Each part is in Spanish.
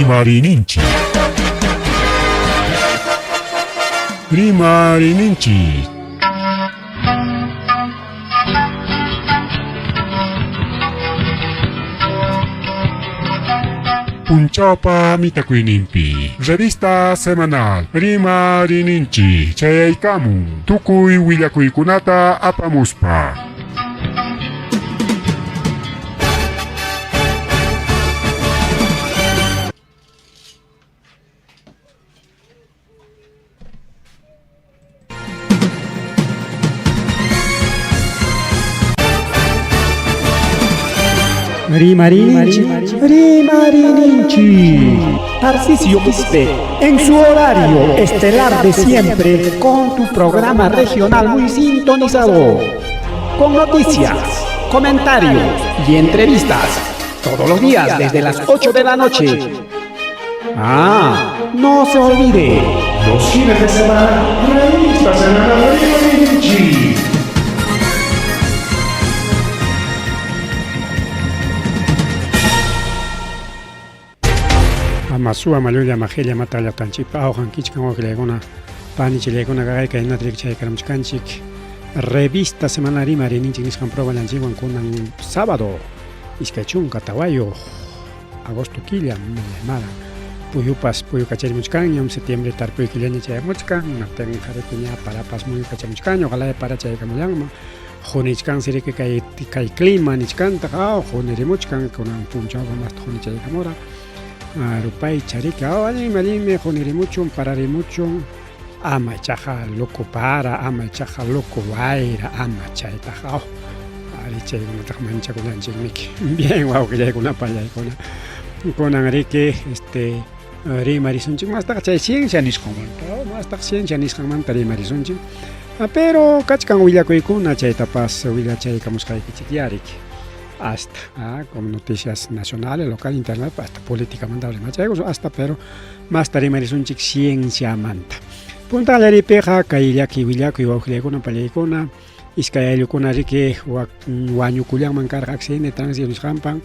Rimarininchi. Rimarininchi. Punchapa mitakuinimpi. Revista semanal. Rimarininchi. Chayaykamu. Tukuy willakuykunata apamuspa. Rimarininchi. Tarcisio Quispe, en su horario estelar de siempre, con tu programa regional muy sintonizado, con noticias, comentarios y entrevistas, todos los días desde las 8 de la noche. No se olvide, Los fines de semana, revista semanal Rimarininchi. Amasua maluya majelia matalla tanchipa aujan kichkan wakleguna panichileguna gagaika inatrik chaykaramchkanchik revista semana Rimarininchi nisqan probalanchikwan kunan sábado iskay chunka tawayo agosto killa llamada puyu kacharimuchkan ñam septiembre tarpuy killaña chaymuchkan napten jarikuña parapas muy kacharimuchkan ojalá para chaykamullanman junichkan siriki kay clima nichkanta junirimuchkan kunan punchawan hasta junichaykamura Rupay charika, alime jonirimuchon, pararimuchon, ama chaja loco para, ama chaja loco vaira, ama chaitaja. Ariche una mancha con anchimik. Bien, wow, que ya con una palla con anrique, Rimarisunchi, más tacha ciencia ni escoman, más tacha ciencia ni escoman, Rimarisunchi. Pero cachcan huillacoicuna, chaitapas, huillachaicamuscai kichitiarik. Hasta como noticias nacionales, local, internet, hasta política mandable hasta pero más Rimarisunchik ciencia manta. Punta la ripeja, kailaki, willaki, waujileguna, paleguna, iskayayukuna rike, wanyukuliang mankarga aksine, transio nishampan,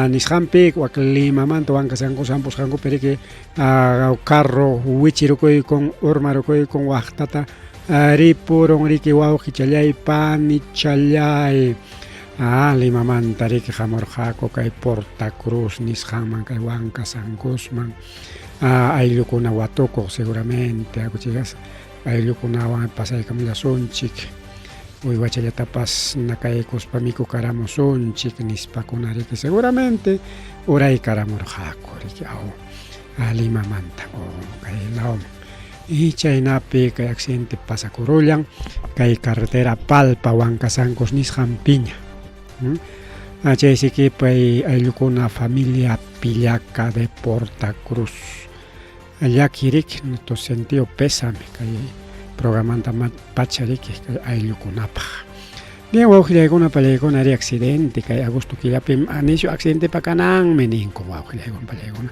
nishampik, waklima manto, wankasango, sampos, hango, perike, carro, wichirukoi con ormarukoi con wachtata, ripurong rike, wauhichalay, panichalay. Lima mantari que jamor jaco kay Porta Cruz nishaman kay Huanca San Guzmán aylukuna watoko seguramente aguchigas aylukuna wan pasay kamila sonchik uywachalla tapas nakay kuspamiku karamo sonchik nispakunari que seguramente oray karamor jaco riki Lima manta kay laom y chaynapi kay accidente pasakurullan kay carretera Palpa Huanca San Guzmán nishampiña. Así pues hay una familia pillaca de Porta Cruz. Allá kirik, en tu sentido pésame, que hay programando pacharik, que hay una paja. Bien, voy a ir a una palegona de accidente, que hay agosto que ya anicio accidente para canán, menin como voy a ir a una palegona.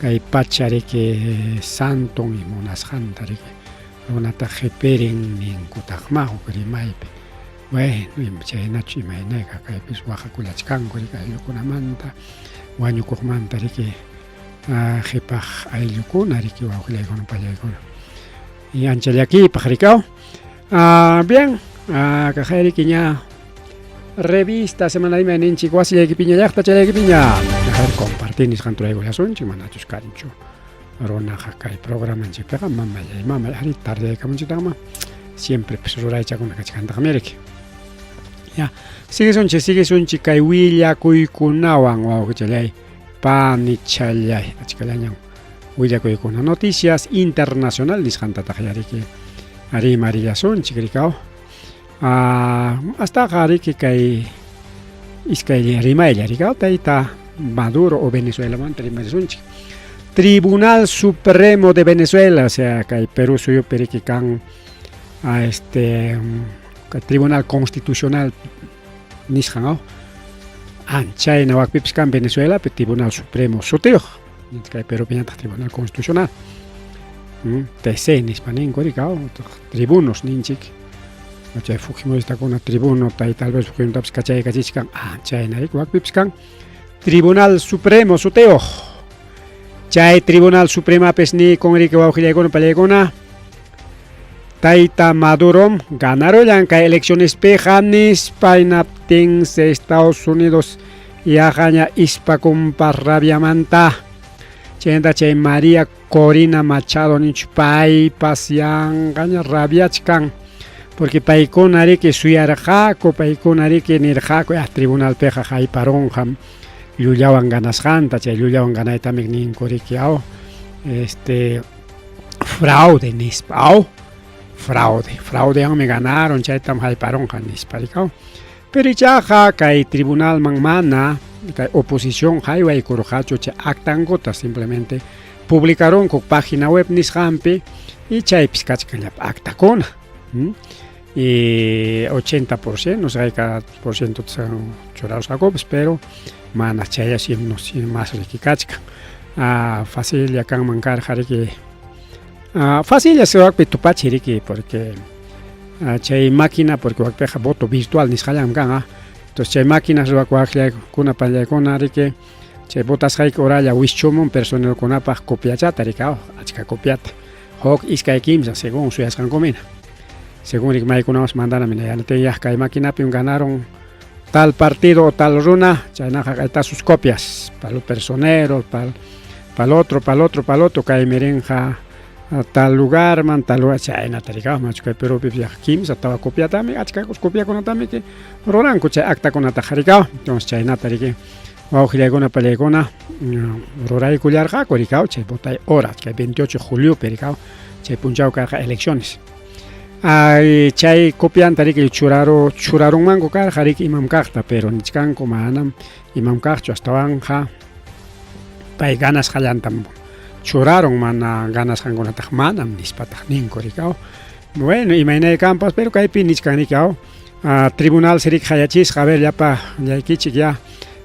Que hay pacharik, santon y monas jantarik, una tajeperen ni en kutajmajo, que maipe. Bueno, chaynachu imaynayqa kaypis waqakulachkanku rika ayllukunamanta wañukuqmanta riki qhipaq ayllukuna riki wawqillaykuna pallaykuna y ancha llakipaq rikaw bien kaqay riki ña revista semana Rimarininchik wasillaykipiña llaqta chayllaykipiña compartir nisqan turaykullasunchik manachus kanchu runaqa kay programanchikpiqa mamay ari tardeykamunchiktaqa siempre pues ruraychakuna kachkantaqa miriki ya sigue sonchi kay willakuykunawan wawqichalay panichalay achkalañan willakuykuna noticias internacional nisqantataq yariki rimarillasunchik rikaw hasta riki kay iskay rimaylla rikaw tayta Maduro o Venezuela manta rimarisunchik Tribunal Supremo de Venezuela, o sea kay Perú suyo periki kan Tribunal Constitucional nisqan chayna wakpipiskan Venezuela Tribunal Supremo sutiyuq kay Perú piñataq Tribunal Constitucional TC nispaninko rikaw tribunos ninchik chay Fujimoristakuna tribuno tal vez Fujimotapis kachaykachichkan chayna rik wakpipiskan Tribunal Supremo sutiyuq chay Tribunal Suprema pesni con Enrique Baujilegona Palegona Taita Madurom ganaron que elecciones pejanis painaptins Estados Unidos y ajaña ispa compa rabiamanta chenda chay María Corina Machado nichpay pasian gaña rabiachkan porque paikonari que suyarjaco paikonari que nirjaco ya tribunal peja jay paronjam Llullawan ganas janta, chay Llullawan ganay tamik nin korikiao fraude nispao fraude me ganaron chay tam hay paronja nisparikao pero chaja kay tribunal mangmana kay oposición hayway kurujacho chay actangota simplemente publicaron con página web nisjampi y chay piskachkan actacona y 80%, no sé cada por ciento son chorados a copes, pero manas chaya sin más riquicachka fácil ya can mancar jariki fácil ya se va a pitupachiriki porque chay máquina porque va a voto virtual ni scalam gan entonces chay máquina se va a coger kuna palla con arike chay botas hay ora ya wischomon personal con apa copia chata ricao achka copiata hok iska kimsa según su yaskan comina según el que nos mandaron a la máquina ganaron tal partido o tal runa, ya está sus copias para los personeros, para el otro, que hay merenja a tal lugar, man tal lugar, ya en Ataricao, macho que pero ya Kim estaba copiada también, achka copia con también que roran coche acta con Atajaricao, entonces ya en Atarique, o gilegona pelegona, rorai culiar ja, coricao, che botay horas, que 28 de julio pericao, che punchao caja elecciones. Ay chay copian tariki churaron mango kar harik imam karta pero nichkan komanam imam karcho hasta ja pay ganas hayantam churaron mana ganas hangona tajmanam nispatah nin korikao bueno imainay campas pero kay pinichkan ikao tribunal serik hayachis haber ya pa ya kichik ya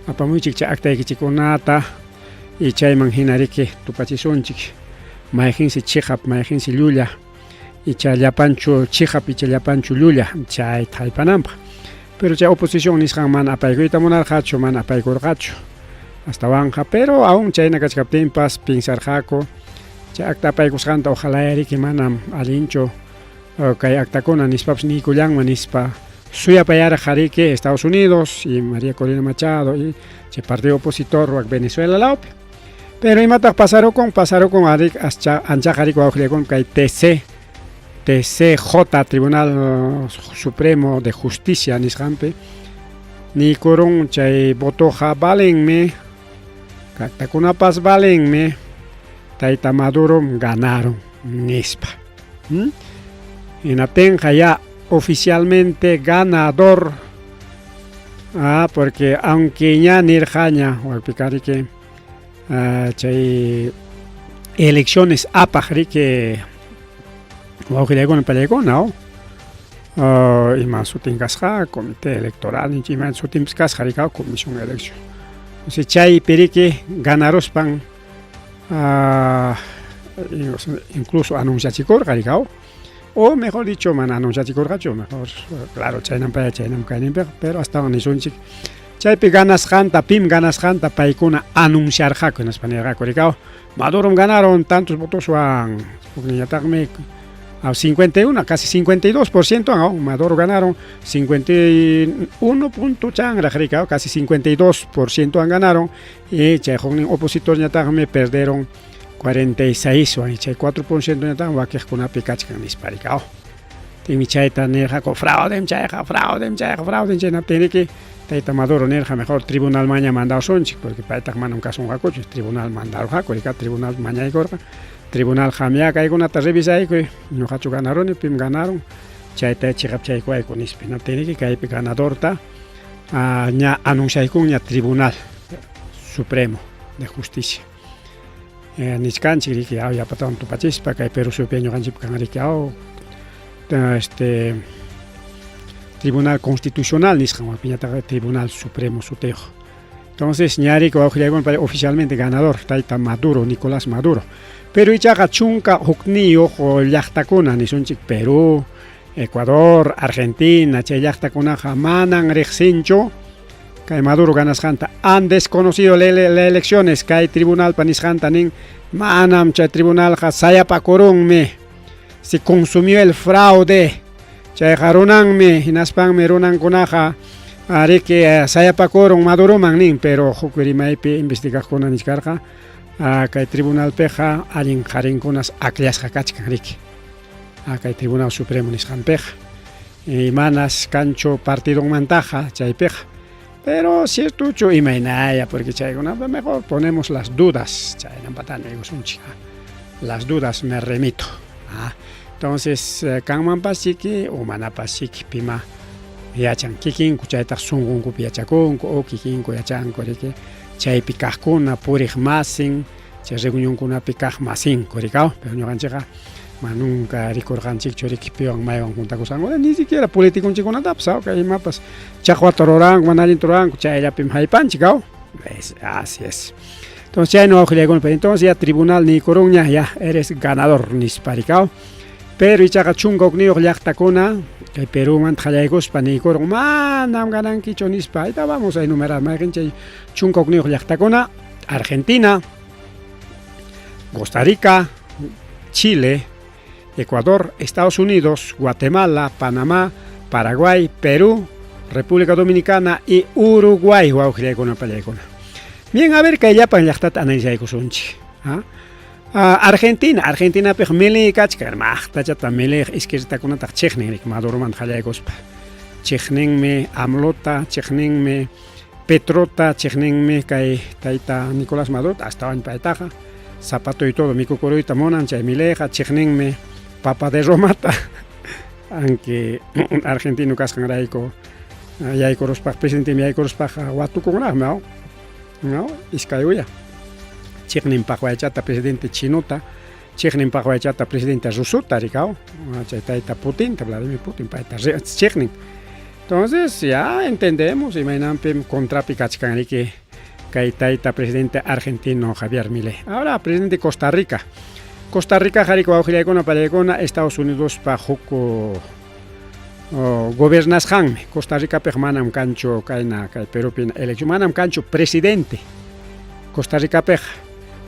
apa muy chik akta kichikonata y chay manhinariki tupachisonchik maijin si chihap maijin si lulla y chayapancho chihap y chayapancho lulla chay taipanampa pero chay oposición nishan man apaygoita monarjacho man apaygorjacho hasta banja pero aún chay nakachkaptimpas pinsarjako chay acta apaygosjanta ojalá eriki manam alincho kay actacona nispaps nikullan manispa suya payara jarike Estados Unidos y María Corina Machado y chay partido opositor Venezuela laupe pero imatak pasaron con arik hasta ancha jariko aujegon kay TCJ, Tribunal Supremo de Justicia, Nishampe, ni corón chay botoja valenme, catacunapas valenme, taita Maduro ganaron, nispa. En Atenja ya oficialmente ganador, porque aunque ya nirjaña, o explicar que chay elecciones apajri que o que con el pelego no y más sutin casja comité electoral ni más sutin casja rica comisión de elección o sea chay perique ganaros pan incluso anuncia chicor garigao o mejor dicho man anuncia chicor gacho mejor claro chay nam pa chay nam kainin pero hasta ni son chic chay pe ganas janta pim ganas janta paikuna anunciar jaco en español garigao Maduro ganaron tantos votos van porque ya tarme a 51, casi 52%, Maduro ganaron 51 changra, casi 52% ganaron y Chayjón opositor ya me perdieron 46 o 4% ya tan que con una picacha en disparicao. Timi chaita nerja con fraude, chayna tiene que taita Maduro nerja mejor tribunal maña mandado sonchi porque para esta mano un caso un jacocho tribunal mandado jaco y tribunal maña y gorga. Tribunal jamia que una revisa ahí que no hacho ganaron y pim ganaron chaita chigap chay kwai con ispina tiene que hay ganador ta ña anuncia con ña Tribunal Supremo de Justicia niskan chiri que ya patón tu pachispa que pero su peño ganchip canariquao Tribunal Constitucional niskan piñata Tribunal Supremo sutejo entonces ñari que oficialmente ganador taita Maduro Nicolás Maduro pero ichaga chunka hukniyo o llaqtakuna nisunchik Perú, Ecuador, Argentina, chay llaqtakuna manan riqsinchu kay Maduro ganasqanta han desconocido las elecciones kay tribunal panisqanta nin manam chay tribunal sayapakurunmi se consumió el fraude chay runanmi hinaspanmi runankunaqa ariki sayapakurun Maduroman nin pero hukurimaypi investigaqkuna niskarqa kay tribunal peja allin qarinkunas akllashqa kachkan riki kay tribunal supremo nisqanpeja manas kancho partido mantaja chaypeja pero ciertucho imaynaya porque chaykuna mejor ponemos las dudas chaynampatana las dudas me remito entonces kanman pasiki o mana pasiki pima yachan kikinku chaytaq sunqunkupi yachakunku o kikinku yachanku riki chaypi kaqkuna puriq masin chay reunionkunapi kaq masinku rikaw pero ñuqanchikqa nunca rikurqanchikchu riki piwan maywan juntakusqankuna ni siquiera politikunchikkunatapas kay imapas chaqwata ruranku mana allin ruranku chayllapi haypanchik así es entonces chay no awqillaykunapi entonces ya tribunal nikurunña ya eres ganador nispa rikaw pero ichaqa chunka ugniyuq llaqtakuna kay Perumanta qallaykuspa nikurun manam ganankichu nispa ahorita vamos a enumerar mayqin chay chunka ugniyuq llaqtakuna Argentina, Costa Rica, Chile, Ecuador, Estados Unidos, Guatemala, Panamá, Paraguay, Perú, República Dominicana y Uruguay. Bien, a ver que ya para llaqtata analizaykusunchik. Argentina pej mili kachkar maqtachata mili izquierdakunataq chiqninrik Maduroman qallaykuspa. Chiqninmi AMLOta, chiqninmi Petrota, chiqninmi kay tayta Nicolás Maduro astawan paytaqa zapato y todo mikukuruyta monan chay mileqa chiqninmi Papa de Romata aunque argentino kasqanrayku yaykuruspaq presidente yaykuruspaq watukunaqmi no iskayuya chiqninpaq waychata presidente chinota chiqninpaq waychata presidente rusuta rikaw chay tayta Putinta Vladimir Putin payta chiqnin entonces ya entendemos imaynanpi contrapi kachkanriki kay tayta presidente argentino Javier Milei ahora presidente de Costa Rica qhariku awqillaykuna pallaykuna Estados Unidos pa huk gobernasqanmi Costa Ricapej manam kanchu kayna kay Perupi elección manam kanchu presidente Costa Ricapej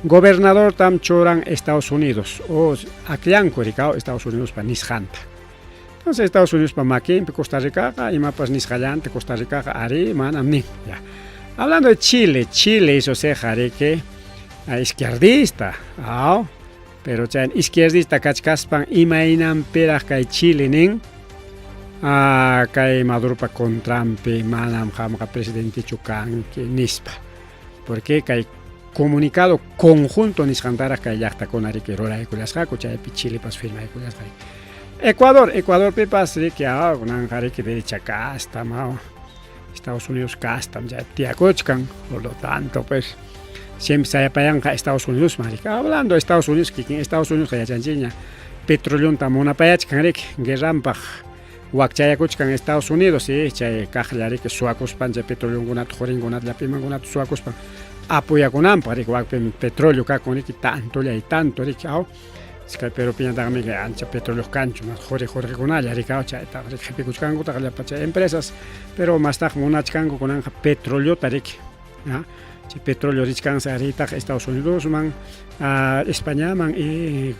gobernador tam churan Estados Unidos o akllanku rikaw Estados Unidos pa nisqanta entonces Estados Unidos pa makinpi Costa Ricaqa imapas nisqallanta Costa Ricaqa ari manam nin ya hablando de Chile hizo ceja riki izquierdista pero chay izquierdista kachkaspan imaynanpiraq kay Chile nin kay Maduropa contrampi manam qamqa presidentichu kanki nispa porque kay comunicado conjunto nisqantaraq kay llaqtakuna riki ruraykullasqaku chaypi Chilepas firmaykullasqa Ecuador pipas riki kunanqa riki derecha casta Estados Unidos castam ya tiakuchkan por lo tanto pues siempre sayapayanqa Estados Unidos marika hablando de Estados Unidos kikin Estados Unidos yachanchiña petrolunta munapayachkan riki guerranpaq wakchayakuchkan Estados Unidos chay kaqlla riki suwakuspan chay petrolunkunata qurinkunata llapimankunata suwakuspan apoyakunanpaq riki wakpim petróleo kakun riki tantolla y tanto riki kay Perupiñataqmi ancha petróleo kanchu mas qurikunalla rikaw chayta riki qhipikuchkankutaq llapa chay empresas pero mastaq munachkanku kunanqa petroleota riki chay petróleo richkansa ritaq Estados Unidos Españaman y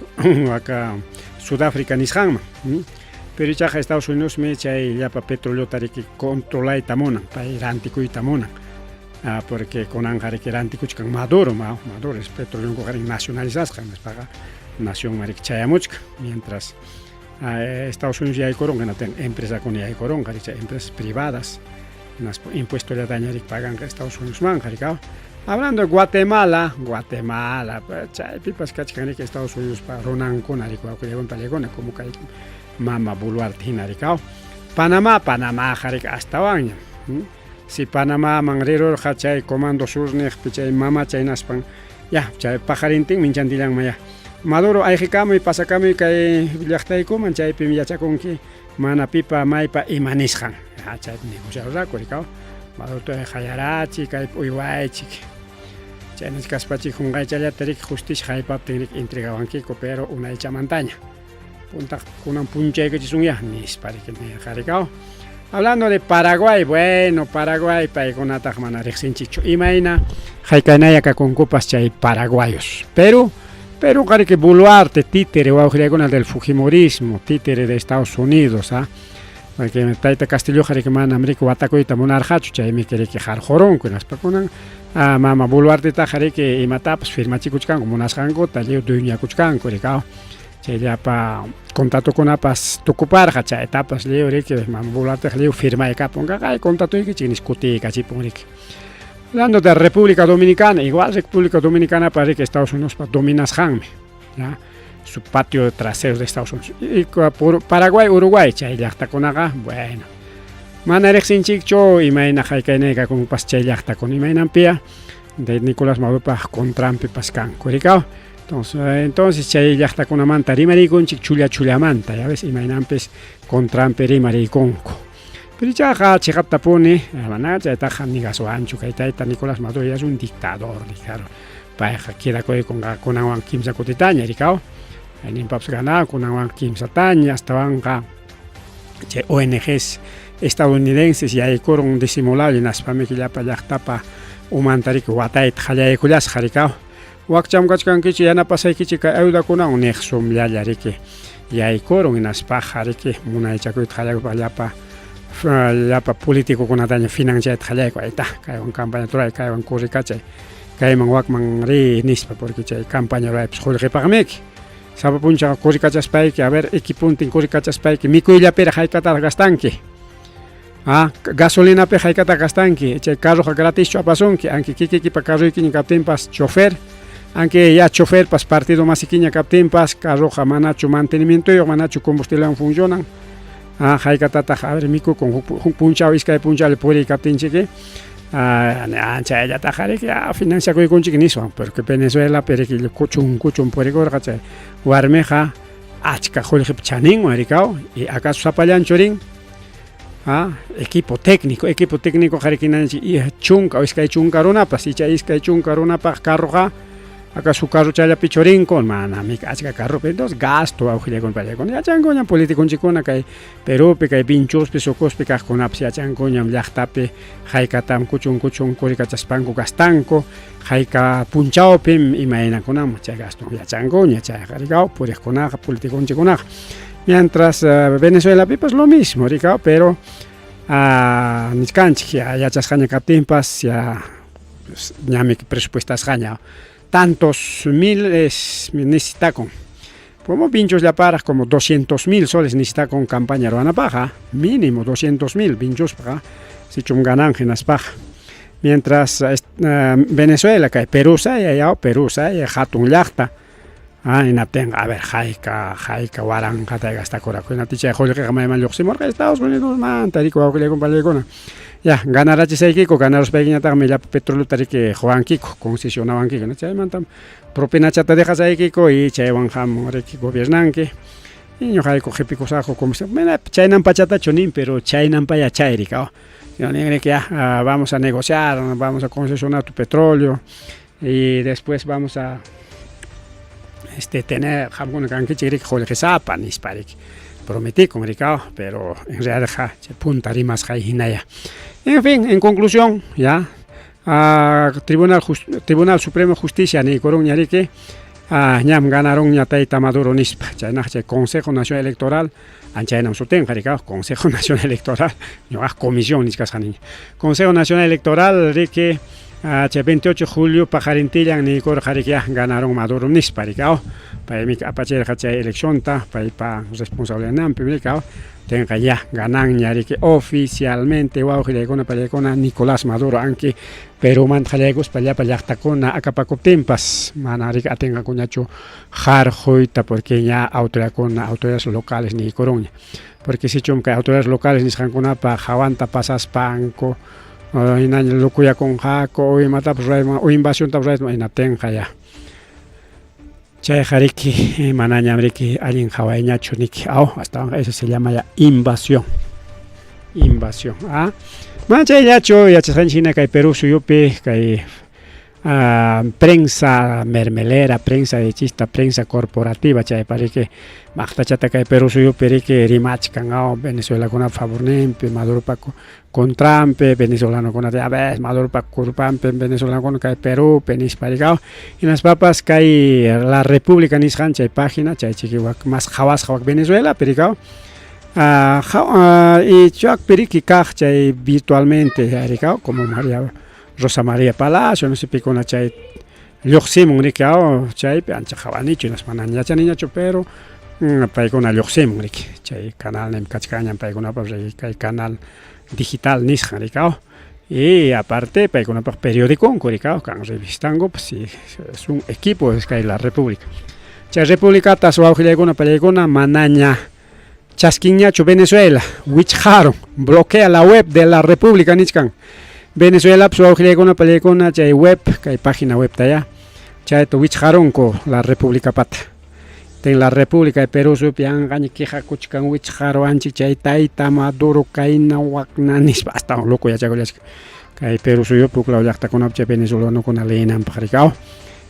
acá Sudáfrica nisqanman pero ichaqa Estados Unidos chay llapa petroleota riki controlayta munan pay rantikuyta munan porque kunanqa riki rantikuchkan Maduro es petroleo qhari nacionalizasqa nispaqa nación marik chayamuchka mientras Estados Unidos yaykurunqa empresa con yaykurunqa empresas privadas impuestos ya dañarik pagan Estados Unidos man qharikaw hablando de Guatemala chaypipas kachkanriki Estados Unidos pa runankuna rikuwawqillaywan pallaykuna como kay Mama Boluarte hina rikaw Panamá qharika astawanña si Panamá man rirurqa chay Comando Sur niqpi chay mama chaynaspan ya chay pajarintin minchantillanma ya Maduro ayqikamuy pasakamuy kay llaqtaykuman chaypi yachakunki mana pipa maypa imanisqan chaypi negociaruraqku rikaw Maduro qayarachi kay uywaychik chaynas kaspachik hunqaychallata riki justicia haypaptin riki entregawankiku pero unaychamantaña puntaq kunan punchaykuchisunña nispa riki nirqa rikaw Hablando de Paraguay, bueno, Paraguay, paigonata mana rexinchicho. Imaina, jaikanaya con copas chay paraguayos. Perú cari que Boluarte, títere, o del fujimorismo, títere de Estados Unidos, ¿ah? Porque taita Castillo jari que man América Watacoita monarjacho, chay me quiere quejar jorón, con las paconan. Mama Boluarte ta jari que imatapas firma chicuchcan, como unas jangota, leo duña cuchcan, coricao. Chay ya pa contacto con apas tocupar, chay etapas leo que mama Boluarte leo firma de caponga, hay contacto y que chiniscuti, cachiponrique. Hablando de República Dominicana, igual República Dominicana parece que Estados Unidos domina ¿ya? Su patio trasero de Estados Unidos. Y por Paraguay, Uruguay, chay yachta con acá, bueno. Manarek sin chicho, imaina jaikanega con pas chay yachta con imainan pia, de Nicolás Maduro con Trump y pascan, curicao. Entonces chay yachta con amanta, rimari con chichulia chuliamanta, ya ves, imainan pes con Trump y rimari conco. Pero ya chegapta pone, ya está Nigaso Ancho, que está Nicolás Maduro, ya es un dictador, claro. Para que con Awan Kim Sakutitaña, Ricao, en Impaps ganado con Awan Kim Sataña, estaban ONGs estadounidenses y hay un disimulado en las familias para tapa humanitario, Watait, Jayakulas, Jaricao. Wakcham Gachkan Kichi, Yana Pasaikichika, Euda con un exum Yayarike, y hay coro en las pajarike, una Chakut Jayapa. Lapa político con ataña financiera tjaleko ahí está cae un campaña troy cae un curricache cae man wakman ri nispa porque chay campaña ro pues jorge pagmek saba puncha curricache spike a ver equipuntin curricache spike mikuilla pera haikata gastanki gasolina pe haikata gastanki chay carro gratis chapasonki anki kiki pa carro ikini captain pas chofer aunque ya chofer pas partido más ikiña captain pas carro manacho mantenimiento y manacho combustible funcionan. Haikatata a miku con puncha o isca de puncha le puede captain chique ancha ella tajare que financia con chiquinismo porque Venezuela pero que cuchun puede correr guarmeja achka jorge chanin maricao y acaso zapallan chorin equipo técnico jariquinan y chunca o isca de chuncarona pas y isca de chuncarona pa carroja acá su carro chaya pichorín con mana mi cacha carro entonces gasto aujile con pale con ya changoña político chicona que Perú pe que pinchos pe socos pe con apsia changoña yachtape haikatam kuchun kurika chaspanco gastanco haika punchao pe imaina con mucha gasto ya changoña cha cargao por con político chicona mientras Venezuela pues lo mismo ricao pero niscanchi ya chascaña captimpas ya ñame presupuestas gaña tantos miles necesita con como pinchos ya paras como 200.000 soles necesita con campaña ruana paja mínimo 200.000 pinchos paja si chum ganan genas paja mientras Venezuela que Perú ya hatun yachta en atenga a ver jaika warang kata gasta cora con aticha jolle que gamay man loximor que Estados Unidos man tarico que le compale con ya ganará chiseikiko ganaros pequeña también ya petróleo tarique Juan Kiko concesionaban Kiko no chay mantam propina chata deja saikiko y chay wan ham reki gobiernanque y no jaiko jepico sajo como se mena chay nan pachata chonin pero chay nan pa ya chay ricao yo negre que ya vamos a negociar vamos a concesionar tu petróleo y después vamos a tener jamón que chiri jolle que sapan hisparik prometí con Ricao pero en realidad se puntarimas hinaya. En fin, en conclusión, ya Tribunal Supremo de Justicia ni Coruña que ñam ganaron ñataita Maduro nispa, chayna Consejo Nacional Electoral, anchayna suten Ricao, Consejo Nacional Electoral, no comisión niscasani. Consejo Nacional Electoral que 28 de julio pajarintilla ni corjariquia ganaron Maduro nispa Ricao. Para mi apachera hacha elección ta para responsable nan publicado tenga ya ganan yari que oficialmente waujile con pelea Nicolás Maduro aunque pero man jalegos para allá con acapacotempas manari tenga coñacho jarjoita porque ya autoridades locales ni Coruña porque si chum que autoridades locales ni jancona pa jawanta pasas panco en año locuya con jaco y mata o invasión tabreima en atenga ya chay jariki manaña amriki alguien hawaiña chuniki hasta eso se llama ya invasión manchay yacho ya China que Perú suyupi que prensa mermelera, prensa de chista, prensa corporativa, chay parike makta chata kay Perú suyo perike rimach kangao Venezuela con a favor nempe Maduro pa contrampe venezolano con a vez Maduro pa curpampe venezolano con kay Perú penis parikao y las papas kay la República nishan chay página chay chiquiwak más jawas jawak Venezuela perikao y chuak periki kaj chay virtualmente perikao como María Rosa María Palacio, no sé pico una chay Lyoximon rikao chay ancha jabanicho las manaña chaniñacho pero paikuna Lyoximon rik chay canal nem kachkañan paikuna pa kay canal digital nishan rikao y aparte paikuna pa periódico rikao kan revistango pues es un equipo es kay la República chay República taswaujilekuna paikuna manaña chasquiñacho Venezuela wichjaron bloquea la web de la República nichkan Venezuela pues una película chay web kay página web taya chay to wichjaron ko la República pata ten la República de Perú supian gañi queja kuchkan wichjaro anchi chay taita Maduro kaina wakna nis hasta loco ya chago kay Perú suyo pukla yakta con chay venezolano con alenan parikao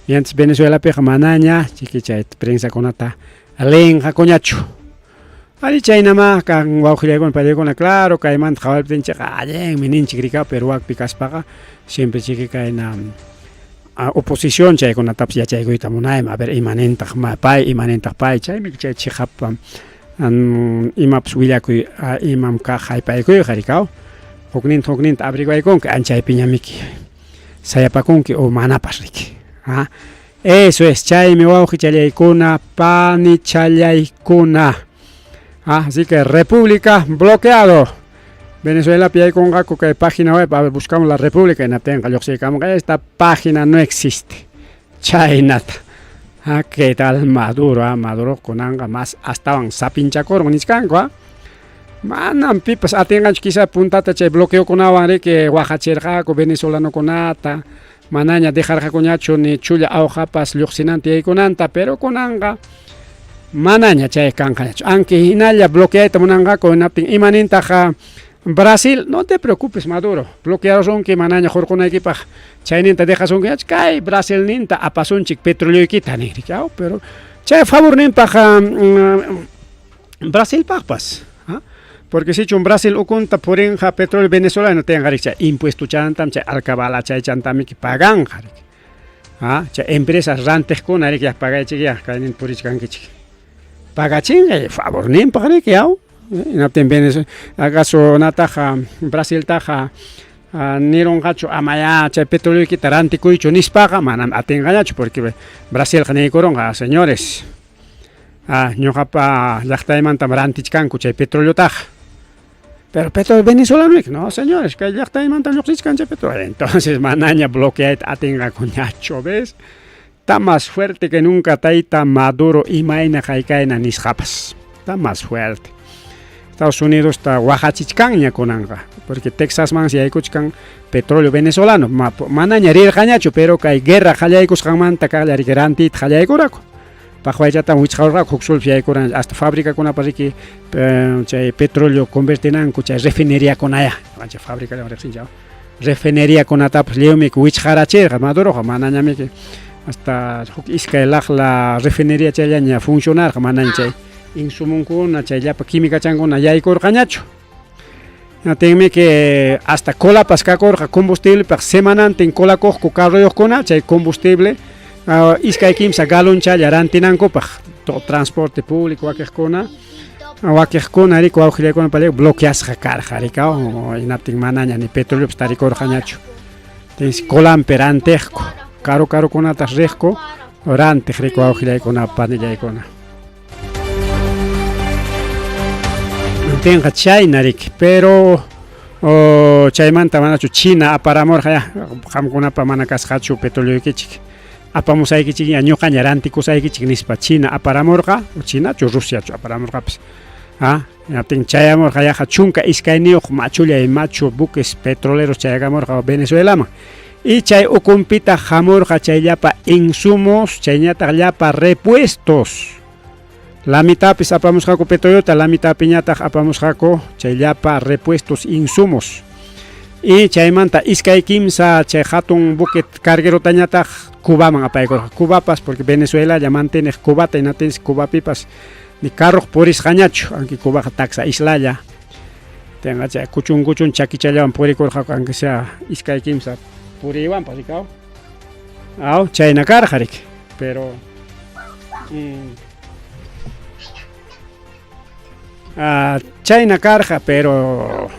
y antes Venezuela pe manaña chiqui chay prensa conata alen jacoñacho Ali chay nama kan waujilegon padegon claro kay man khawal pinche ayen minin chikrika peruak pikas paga siempre chiqui kay na oposición chay con atap ya chay goita munaim a ver imanentag ma pai imanentag pai chay mi chay chihap imaps willaku imam ka hay pai ko harikao hoknin abrigay con que anchay piñamiki sayapakon que o manapasrik eso es chay mi waujichale kuna pani chalay kuna así que República bloqueado. Venezuela pide con gaco que página web, a ver, buscamos la República y no tenga esta página no existe. Chainata. ¿Qué tal Maduro? Maduro con anga más hasta van sapinchacor, moniscanco. Manan pipas atengan quizá puntata che bloqueo con avare que Oaxacherja con venezolano con ata. Manaña dejar coñacho ni chulla aujapas luxinante y con anta, pero con anga manaña chay kankañacho aunque hinalla bloqueaita munanga con naptin imanintaja Brasil no te preocupes Maduro bloqueados son que manaña jorkona equipa chay ninta dejas un kay Brasil ninta apasunchik petróleo quita ni rikao pero chay favor nintaja Brasil papas porque si un Brasil oculta por enja petróleo venezolano tenga richa impuesto chantam chay alcabala chay chantami que pagan chay empresas rantes con ari que paga chiquia caen por ichkankichik pagachín favor nim pagare que hago no ten Venezuela acaso nataja Brasil taja niron gacho amaya chay petróleo que taranti cuicho nis paga manam atengañacho porque Brasil gane coronga señores ñoja pa llaqtayman tamrantichkanku chay petróleo taja pero petróleo venezolano no señores que llaqtayman tamyoqsichkan chay petróleo entonces manaña bloquea atenga coñacho ves está más fuerte que nunca taita Maduro y Maina Jaikaina Nisjapas. Está más fuerte. Estados Unidos está Oaxachichcan conanga, porque Texas man si hay cochcan petróleo venezolano. Manaña rir jañacho, pero que hay guerra jayaicos jamanta calari garanti jayaicoraco. Bajo ella está muy chahorra, coxul fiaicoran hasta fábrica con aparique petróleo convertinan cucha refinería con allá. Ancha fábrica le refinería con atap leomic which jaracher Maduro manaña me que hasta iska la refinería chayaña funcionar mananche insumun con chayapa química changona ya ikor cañacho tenme que hasta cola pasca corja combustible per semanante en cola cojo carro con chay combustible iska kimsa galon chayarantinanco pa todo transporte público aquejcona aquejcona rico aujile con pale bloqueas carja ricao inating manaña ni petróleo stari cor cañacho tens cola amperantejco caro con atas resco orante rico aujile con a panilla icona tenga China rik pero chaymanta manachu China aparamor ya hamkuna pa manakas hachu petróleo kichik apamos ay kichik añoqa ñaranti kusay kichik nispa China aparamorqa China chu Rusia chu aparamorqa pues yatin chayamor ya chunka iskayniyuq machulla y machu buques petroleros chayagamorqa Venezuela ma y chay ukumpita hamorqa chayllapa insumos chayñata llapa repuestos la mitad pues apamos jaco petróleo la mitad piñata apamos jaco chayllapa repuestos insumos y chaymanta iskay kimsa chay hatun buque carguerotañataq Cubaman apaykurqa Cubapas porque Venezuela llamantinej Cubata inatinchik Cubapipas ni carro purisqañachu anki Cubaqa taxa islaya tenga chay kuchun chakichallawan purikurqa aunque sea iskay kimsa puriwanpas rikaw aw chayna karqa rik pero chayna karqa pero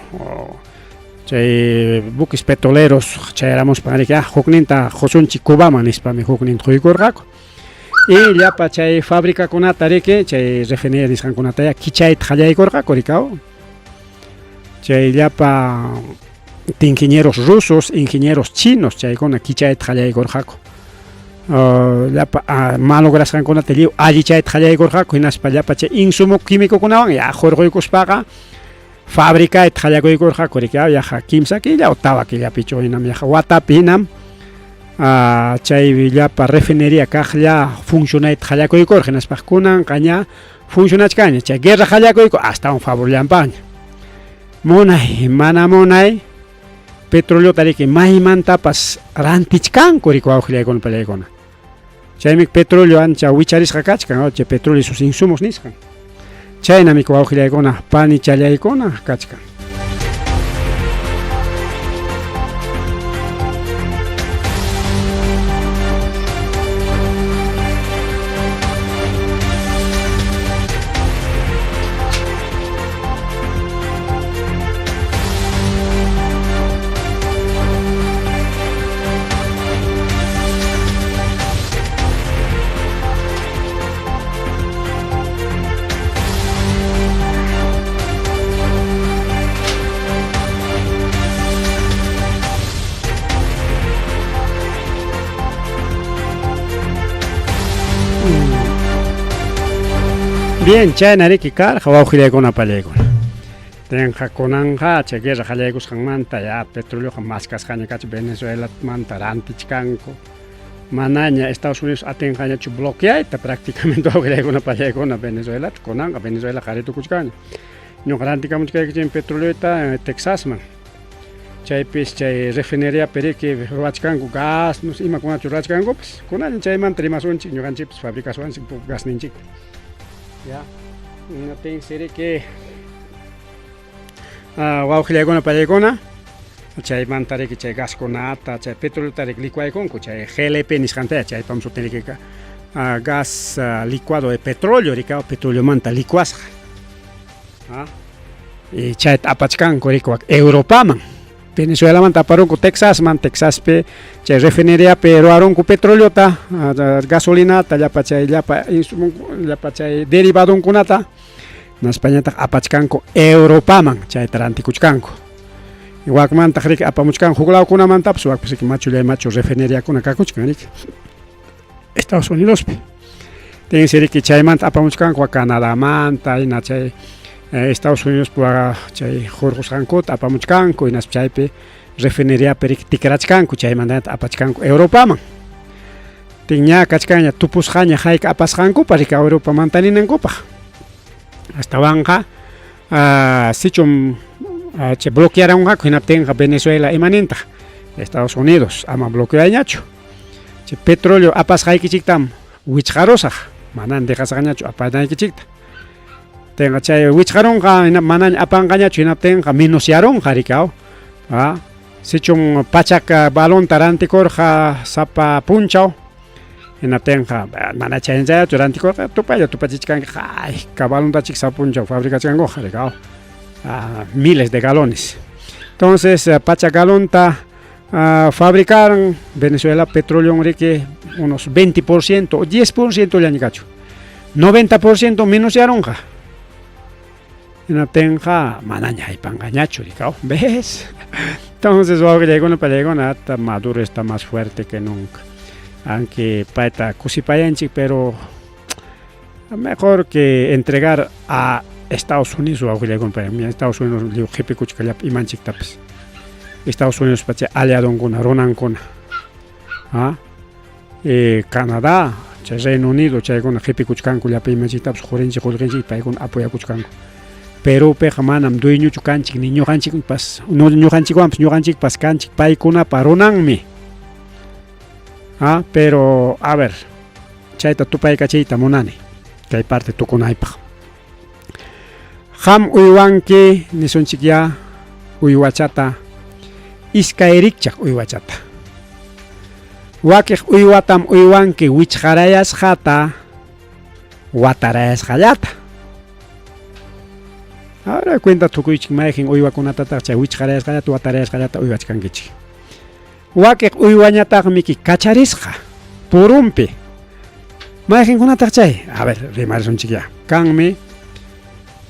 chay buques petroleros chayramos panriqa hukninta husunchik Cubaman nispami hukninta quykurqaku y llapa chay fabricakunata riki chay refinería nisqankunata kichayta qallaykurqaku rikaw chay llapa ingenieros rusos ingenieros chinos chaykuna kichayta qallaykurqaku llapa malograsqankunata lliw allichayta qallaykurqaku hinaspa llapa chay insumo químicokunawan hurquykuspaqa fabricayta qallakuykurqaku rikaw yaqa kimsa killa o tawa killapichu hinam yaqa watapi hinam chay llapa refinería kaqlla funcionayta qallakuykurqa hinaspa kunanqa ña funcionachkaña chay guerra qallakuyku astawan favor llampaña munay mana munay petroleta riki maymantapas rantichkanku riku awqillaykuna pallaykuna chaymi petróleo ancha wicharisqa kachkan chay petróleo sus insumos nisqan chaynami wawqillaykuna pani challaykuna kachkan bien chayna riki karqa wawqillaykuna pallaykuna tenqa kunanqa chay guerra qallaykusqanmanta ya petroleoqa maskasqaña kachu Venezuelamanta rantichkanku manaña Estados Unidos atinqañachu bloqueayta prácticamente wawqillaykuna pallaykuna Venezuelata kunanqa Venezuela qaritukuchkaña ñuqa rantikamuchkaykichik petroleota Texasman chaypis chay refineriapi riki ruwachkanku gas imakunachu ruwachkankupas kunaña chaymanta rimasunchik ñuqanchikpis fabricasuanchik gasninchik ya no ten serie que wawqillaykuna pallaykuna chaymanta riki chay gaskunata chay petroleta riki licuaykunku chay GLP nisqantaya chaypam sutin riki gas licuado de petróleo rikaw petroleomanta licuasqa y chayta apachkanku rikuwak Europaman Venezuelamanta aparunku Texaspi chay refineriapi ruwarunku petroleota gasolinata llapa chay derivadonkunata naspañataq apachkanku Europaman chayta rantikuchkanku wakmantaq riki apamuchkanku huk lawkunamantapas wakpas riki machu refineriakuna kakuchkan riki Estados Unidospi tensi riki chaymanta apamuchkanku Canadamanta hina chay Estados Unidos chay hurqusqankuta apamuchkanku hinaspa chaypi refineriapi riki tikrachkanku chaymantata apachkanku Europaman tiña kachkaña tupusqaña hayka apasqankupa riki Europamanta ninankupaq astawanqa sichum chay bloquearanqaku hinaptinqa Venezuela imanintaq Estados Unidos ama bloqueañachu chay petróleo apasqaykichiktam wichqarusaq manan dejasqañachu apanaykichikta tenga chay wichqarunqa manaña apanqañachu hinaptinqa minusiarunqa rikaw sichum pachak balonta rantikurqa sapa punchaw hinaptinqa mana chaynllachu rantikurqa tupachichkanki hayka balontachik sapa punchaw fabricachkankuqa rikaw miles de galones entonces pachak galonta fabricaron Venezuela petróleo riki unos 20% o 10% llañikachu 90% minusiarunqa hinaptinqa manaña haypanqañachu rikaw ves entonces wawqillaykuna pallaykuna hasta Maduro está más fuerte que nunca aunque payta kusipayanchik pero mejor que entregar a Estados Unidos wawqillaykuna pallaykuna Estados Unidos liw qhipikuchkallapi imanchiktapas Estados Unidos pacha aliadonkuna runankuna Canadá chay Reino Unido chaykuna qhipikuchkanku llapi imanchiktapas qurinchik qullqinchik paykuna apoyakuchkanku Perupe manam dueñuchu kanchik ni ñuqanchikpas ñuqanchikpas kanchik paykunapa runanmi. Pero a ver, chayta tupaykachiyta munani kay parte tukunaypaq. Qam uywanki nisunchik ya uywachata iskayrikchaq uywachata. Wakiq uywatam uywanki wichqarayasqata watarayasqallata. Ahora cuenta tukuychik mayjin uywakunata chay wichqarayasqallata watarayasqallata uywachkankichik. Wakiq uywañataqmiki kacharisqa purumpi. Mayjinkunataq chay, a ver, rimarishunchik ya. Kanmi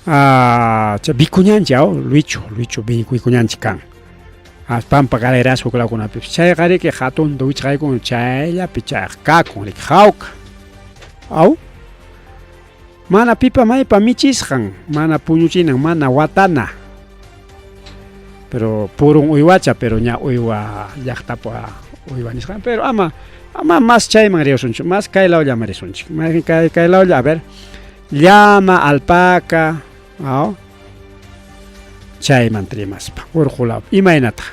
chay bikuñanchik luichu bikuñanchik kan. Pampa galeras huklawkunapipas. Chay qariki hatunta wichqaykun chayllapi chay kakun rik hawka. Mana pipa maypa michisqan, mana puñuchinan, mana watana. Pero purun uywacha, pero ña uywa llaqtapa uywa nisqan. Pero ama más chayman riyosunchik, más kaylawlla risunchik. Kaylawlla, a ver, llama, alpaca, chayman rimaspa, urqulaw. Imaynata.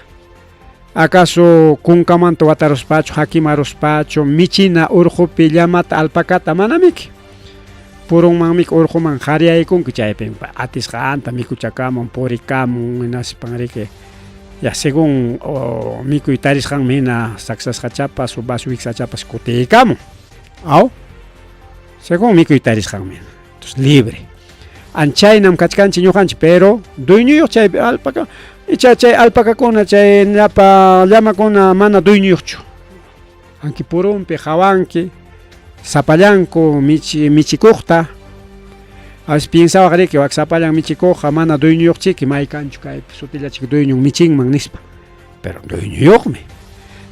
¿Acaso kunkamanta wataruspachu, hakimaruspachu, michina urqupi llamata alpacata manamiki? Purunmanmik urquman qhariyaykunki chaypi atisqanta mikuchakamun, purikamun, hinaspanriki. Ya según mikuy tarisqanmi hina saksasqachapas o basuwiksachapas kutiykamun. Según mikuy tarisqanmi. Entonces libre. Anchaynam kachkanchik ñuqanchik, pero dueñuyuq chay alpaca. Chay alpacakuna chay llamakuna mana dueñuyuqchu. Anki purunpi hawanki, sapallanku michikuqta. A veces piensawaq riki wak sapallan michikuqqa mana dueñuyuqchiki maykanchu kay sutillachik dueñun michinman nispa. Pero dueñuyuqmi.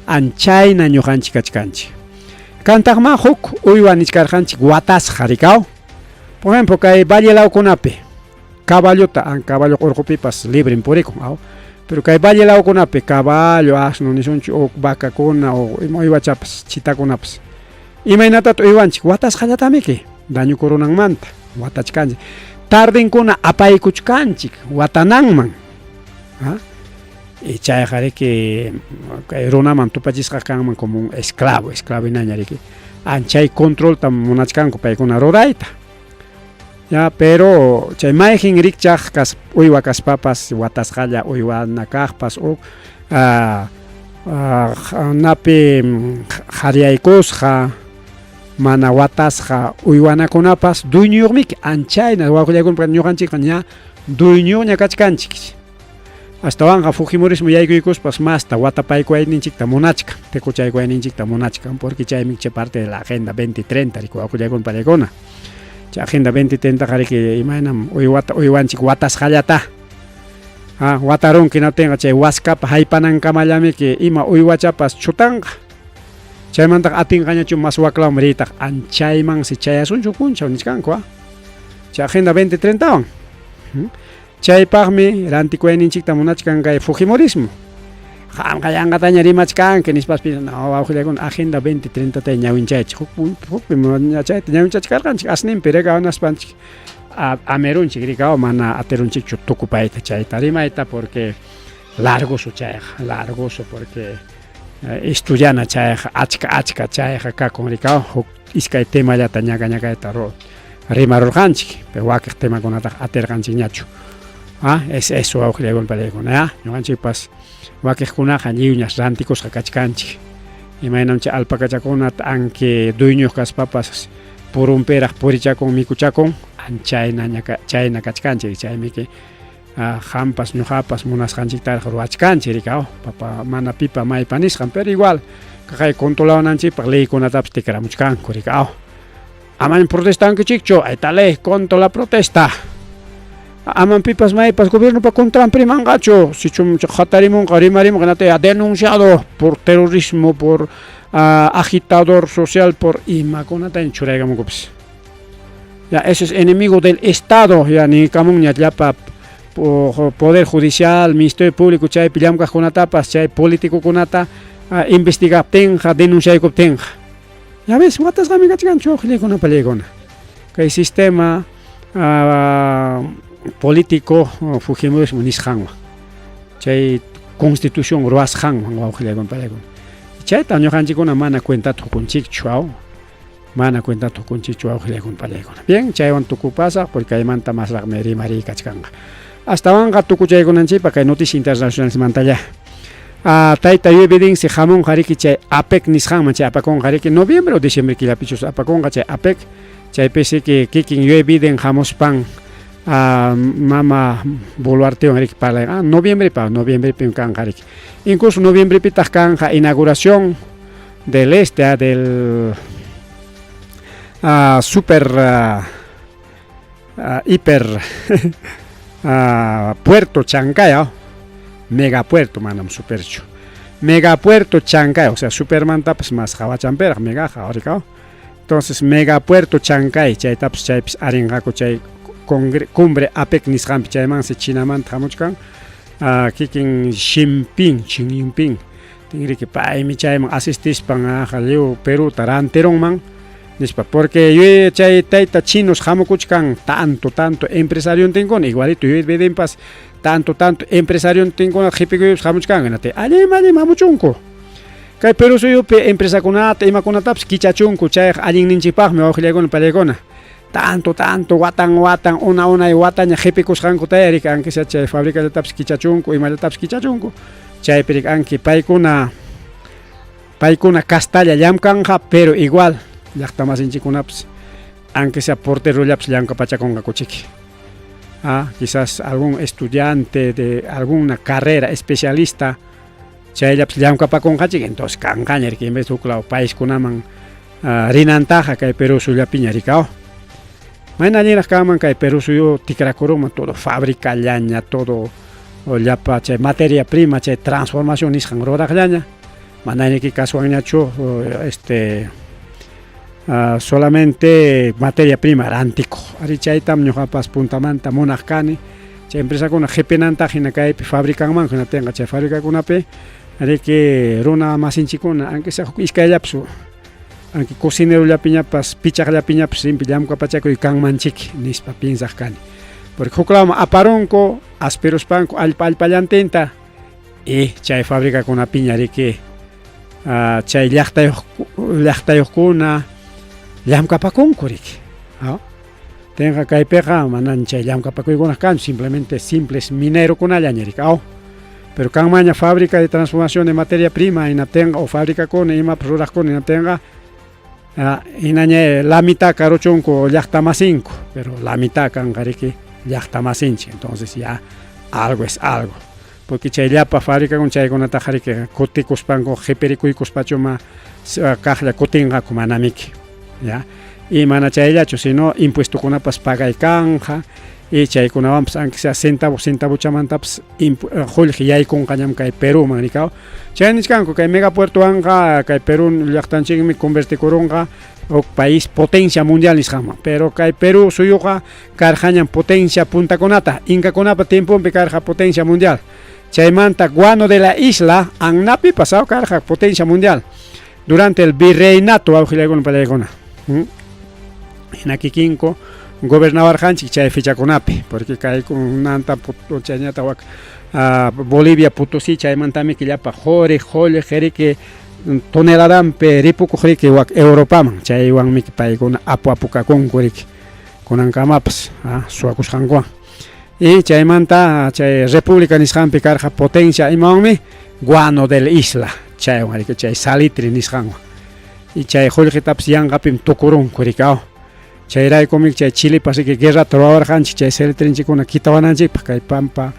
Anchayna ñuqanchik kachkanchik. Kantaqman huk uywa niskarqanchik watasqa rikaw. Por ejemplo, kay vallelawkunapi caballota, caballo urqupipas libre purikun, pero kay vallelawkunapi caballo, asno nisunchik o vacakuna o uywachapas chitakunapas. Imaynatata uywanchik watasqallatamiki daño kurunanmanta watachkanchik. Tardinkuna apaykuchkanchik watananman. Y chayjariki kay runaman tupachisqa kanman como un esclavo inañariki. Anchay controlta munachkanku paykuna rurayta. Ya, pero chay mayjin rikchaq uywa kaspapas watasqalla uywanakaqpas o napi qhariyaykusqa mana watasqa uywanakunapas dueñuyuqmiki anchayna wawqillaykuna ñuqanchikqa ña dueñuña kachkanchik. Astawanqa Fujimorismo yaykuykuspas masta watapaykuwayninchikta munachkan, tekuchaykuwayninchikta munachkan, porque chaymi chay parte de la Agenda 2030 riku wawqillaykuna palaykuna. Chay Agenda 2030 qariki imaynam uywanchik watasqallata. Watarunki natinqa chay waskapa haypanankamallamiki ima uywachapas chutanqa. Chaymanta atinqañachu mas waklawan ritaq anchaymansi chayasunchu punchaw niskanku. Chay Agenda 2030wan. Chaypaqmi rantikuwayninchikta munachkan kay Fujimorismo. Qamqa yanqataña rimachkanki nispaspis wawqillaykuna Agenda 2030 ñawinchaychik hukpi chayta ñawinchachkarqanchik asninpi riqawanaspanchik amerunchik riqaw mana atirunchikchu tukupayta chayta rimayta porque largoso porque estudiana chayqa achka chayqa kakun riqaw huk iskay temallata ñaqa rimarurqanchik pero wakiq temakunata atirqanchik ñachu. Eso wawqillaykuna palaykuna ñuqanchikpas wakiqkunaqa lliwñas rantikusqa kachkanchik. Imaynam chay alpacachakunata anki dueñuq kaspapas purumpiraq purichakun mikuchakun chayna kachkanchik chaymiki hampas ñuqapas munasqanchiktaraq ruwachkanchik rikaw papa mana pipa maypa nisqan pero igual kay controlawananchikpaq leykunatapas tikaramuchkanku rikaw. Aman protestankichikchu ayta ley contra la protesta. Aman pipas maypas gobierno pa contramprimangacho si hatarimunqa rimarimunqa natay denunciado por terrorismo, por agitador social, por imakunataña churaykamunkupis. Ya ese es enemigo del Estado, ya ni kamunña llapa poder judicial, ministerio público chaypi llamkaqkunatapas chay politikukunata investigaptinqa denunciaykuptinqa. Ya ves watasqami kachkanchu wawqillaykuna palaykuna. Kay sistema político Fujimorismo nisqanwan chay constitución ruwasqanwan wawqiykuna palaykuna chayta ñuqanchikkuna mana cuentata hukunchikchu mana cuentata hukunchikchu wawqiykuna palaykuna bien chaywan tukupasaq porque kaymanta masraqmi rimari kachkanqa hasta tukuchaykunanchikpa kay noticia internacionalmantalla tayta evidencia jamon qariki chay APEC nisqanman chay apakunqa qariki noviembre o diciembre killapichus apakunqa chay APEC chaypisi que kikin eviden jamuspan mama Boluarte qariki parlay noviembre pi kan qariki incluso noviembre pi kanja inauguración del del super hiper puerto Chancay megapuerto manam supercho megapuerto Chancay o sea supermanta pues más jawachampera mega ahorita entonces megapuerto Chancay chay taps chay aringaco chay cumbre APEC nisqanpi chayman se chinamanta hamuchkan kikin Xi Jinping tingri que paymi chayman asistispan jaleu Perú taranteronman nispa porque yo chay tayta chinos hamukuchkan tanto empresario tinkon igualito yo veden pas tanto empresario tinkon jipikuyus hamuchkan ganate alima muchunko kay Perú suyupi empresa kunata imakunataps kichachunku chay allin ninchipaqmi wawqiykuna palaykuna tanto watan una y wataña jipikusqanku tayari anki chay fábrica de taps kichachunku imalataps kichachunku chaypirik anki paykuna Castalla llamkanja pero igual llaqtamasinchikunapas aunque sea porterollapas llamkapachakunqa kuchiki quizás algún estudiante de alguna carrera especialista chayllapas llamkapakunqachik entonces kanqañariki en vez de uklao paiskunaman rinantaja kay Perú sullapiña rikao maynaliraq kanman kay Perú suyu tikrakurunman todo fábrica llaña todo llapa chay materia prima chay transformación nisqan ruraq llaña manayki kasuwanñachu solamente materia prima rantico ari chaytam ñuqapas puntamanta munaq kani chay empresakuna qhipinanta hina kaypi fabricanman hina tenga chay fabricakunapi ariki runa masinchikuna aunque sea iskayllapas aunque cocinerollapiñapas pichaqllapiñapas rimpi llamkapachakuy kanmanchik nispa piensaq kani porque huklawman aparunku asperuspanku allpallantinta y chay fabricakunapiña ariki chay llaqtayuqkuna llamkapakunku riki tenga kaypiqa manan chay llamkapakuykunaq kanchu simplemente simples minerokunallaña riki pero kanmaña fábrica de transformación de materia prima ina tenga o fabricakuna ima ruraqkuna ina tenga inaña la mitad karuchunku llaqtamasinku pero la mitad kanqa riki llaqtamasinchik entonces ya algo es algo porque chay llapa fabricakuna chaykunataqa riki kutikuspanku qhipirikuykuspachuma kaqlla kutinqaku manamiki ya y mana chayllachu sino impuestokunapas pagaykanja y chaykunawanpas aunque sea centavo chamantapas qullqi yaykunqañam kay Perúman rikao chay nisqanku kay megapuertowanqa kay Perú llaqtanchikmi convertikurunqa uk país potencia mundial nisqanman pero kay Perú suyuqa karqañan potencia puntakunata inkakunapa tiempopi karqa potencia mundial chaymanta Guano de la Isla annapi pasado karqa potencia mundial durante el virreinato wawqiykuna palaykuna hina kikinko gobernawarqanchik chay fichakunapi porque kaykunanta chayñata Bolivia Potosí chaymantami llapa jolle qhiriki toneladanpi ripukuq riki Europaman chaywanmi paykuna apukakunku riki kunankamapas suwakusqankuwan y chaymanta chay república nisqanpi karqa potencia imawanmi Guano de la Isla chaywan riki chay salitre nisqanwan y chay qullqitapas yanqapim tukurunku rikao chayraykumi chay Chilepas riki guerrata ruwawarqanchik chay salitrinchikuna kitawananchikpaq kay pampa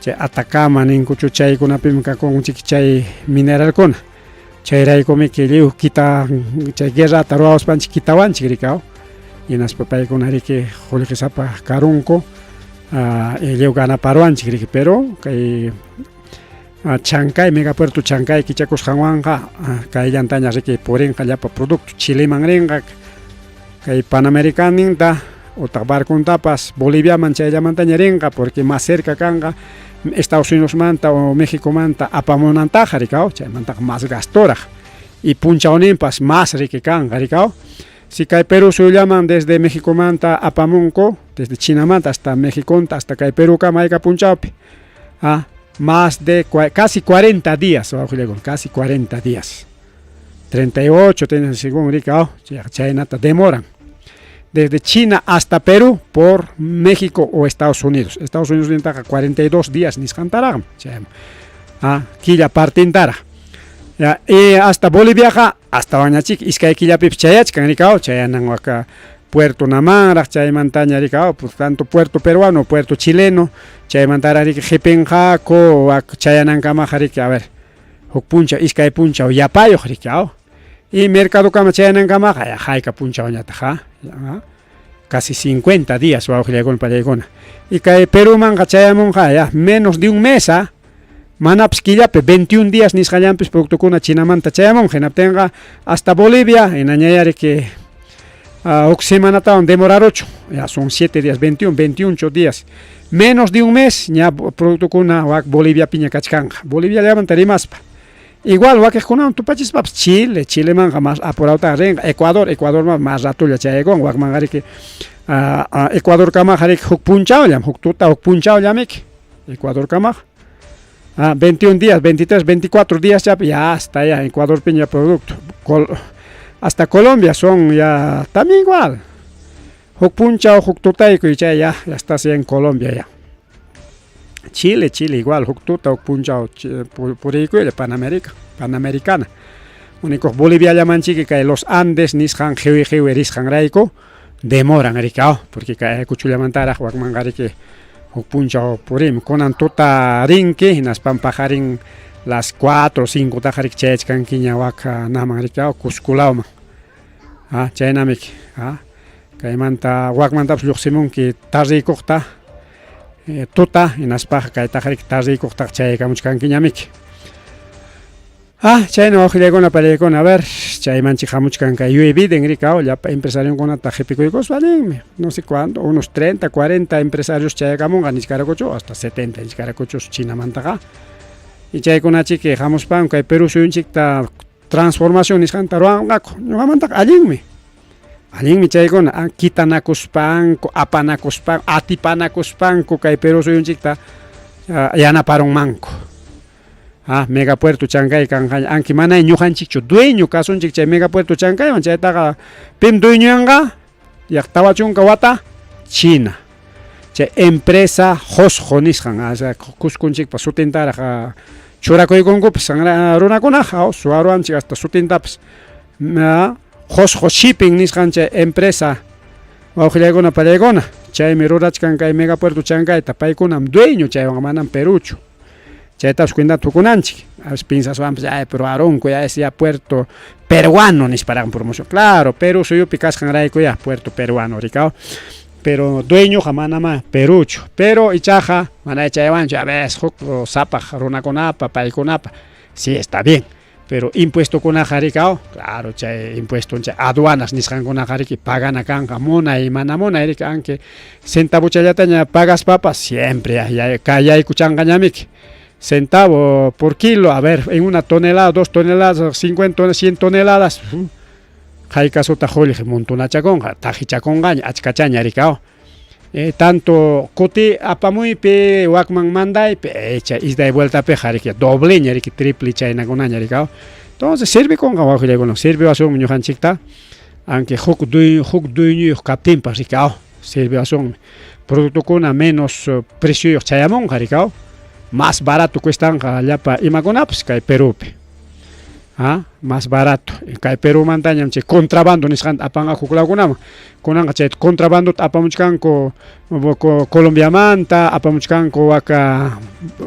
chay Atacama ninkuchu chaykunapimi kakunchik chay mineralkuna chayraykumi lliw kita chay guerrata ruwawaspanchik kitawanchik rikao hinaspa paykuna riki qullqisapa karunku lliw ganaparuanchik riki pero kay Chancay megapuerto Chancay kichakusqanwanqa kayllantaña riki purinqa llapa producto Chileman rinqa kay Panamericananinta utaq barkuntapas Boliviaman chayllamantaña rinqa porque más cerca kanqa Estados Unidos manta o México manta apamunantaqa rikao chaymantaqa más gastoraq y punchawnimpas más riki kanqa rikao si kay Perú suyullaman desde México manta apamunku desde Chinamanta hasta México, hasta acá Perú, Camaica, Punchaupi. Más de casi 40 días, casi 40 días. 38, según Rica, demoran. Desde China hasta Perú por México o Estados Unidos. Estados Unidos tiene 42 días, ni cantarán. Quilla partintara. Y hasta Bolivia, hasta Bañachic, Iskay Quilla Pipchayach, Canicao, Chayananhuaca, Puerto Namara, Chaymantana Ricao, por tanto Puerto Peruano, Puerto Chileno, Chaymantara Ric, Jipenjaco, Chayanancama Jarique, a ver, Hukpuncha, Iskay Puncha o Yapayo Ricao. Y Mercado Cama Chayanancama, Jaica Puncha Oñataja, casi 50 días, o Aujilagón Palegona. Y Cae Perú Manga Chayamonja, menos de un mes, Manapskillape 21 días ni Niscayampis producto con Chinamanta Chayamon, tenga hasta Bolivia, en añadir que Oximanataon demorar 8, ya son 7 días, 21 días. Menos de un mes, ya producto con Bolivia Piña Cachcanga. Bolivia levantaría más. Igual, Wake Kunan, tu pachis paps, Chile manga más apurado, Ecuador más rato ya Chayagón, Wakmangari que Ecuador Kamajarik Hukpunchao, Yam Huktuta Hukpunchao Yamik, Ecuador Kamaj. 21 días, 23, 24 días ya está ya Ecuador Piña Producto. Hasta Colombia son ya también igual. Hukpuncha o Huktutaico y ya está así en Colombia ya. Chile igual, Huktuta, Hukpuncha o Purico y Panamericana. Único Bolivia llaman chique los Andes, Nishan, Jewi, Rishan Raico, demoran Ricao, porque Cuchulamantara, Huacmangari que Hukpuncha o Purim, Conan Tota Rinque, Nas Pampajarin. Las 4 o 5 tajarik chech kan kinya waka namarika kuskulawma chaynamik kaymanta wakmantapish lluqsimunki tarrikuqta tuta hinaspaqa kay tajarik tarrikuqta chaykamuchkankiñamik chayna wawqillaykuna pallaykuna a ver chaymanchik hamuchkanka lluywiden rikaw llapa empresariokunata qhipikuykos valinmi no sé cuánto unos 30, 40 empresarios chaykamunqa nichkarakuchu hasta 70 nichkarakuchus Chinamantaqa. Y chaykunachi que dejamos pan que Perú suyunchikta transformación nisqanta ruwanqaku ñuqamantaqa allinmi chaykuna kitanakuspanku apanakuspanku atipanakuspanku kay Perú suyunchikta yanaparunmanku megapuerto Chancay kanqa anki mana ñuqanchikchu dueño kasunchik chay megapuerto Chancayman chaytaqa pim dueñoyanqa llaqtawachunqa wata China chay empresa Hosho nisqan kuskunchikpa sutintaraq churakuykunkupas runakunaqa suwaruanchik hasta sutintapas Hosho Shipping nisqan chay empresa wawqillaykuna pallaykuna chaymi rurachkan kay megapuerto Chancayta paykunam dueño chaywan manam Peruchu chaytapas cuidado tukunanchik a veces piensas pero Aronco ya es ya puerto peruano nisparaqan promoción claro Perú suyupi kasqanrayku ya puerto peruano ricao pero dueño jamanama Perucho, pero ichaja, mana chaywancho, a veces zapaj, runakunapa, paykunapa, sí está bien, pero impuesto kuna jaricao, claro, chay impuesto, chay aduanas nisqan kuna jariki, pagan acá, mona y manamona, erika, aunque centavo chayataña pagas papas, siempre, ya kaya kuchangañamik, centavo por kilo, a ver, en una tonelada, 2 toneladas, 50, 100 toneladas, Jaikaso tajoli montunachaconga, tajichacongaña, achcachaña ricao. Tanto coti apamuy pe wakman manday pe echa isda de vuelta pe jarikia doble ñariki triple chayna gonaña ricao. Entonces sirve con gawaje con sirve asum ñujanchikta aunque huk duñu kaptimpa ricao. Sirve asum producto con a menos precio chayamon ricao. Más barato cuestan llapa imagonaps kay Perú. Más barato. Kay Perú mantañam che contrabando nisqan apanga kuklakunama. Kunanga che contrabando apamuchkanko Colombia manta, apamuchkanko waka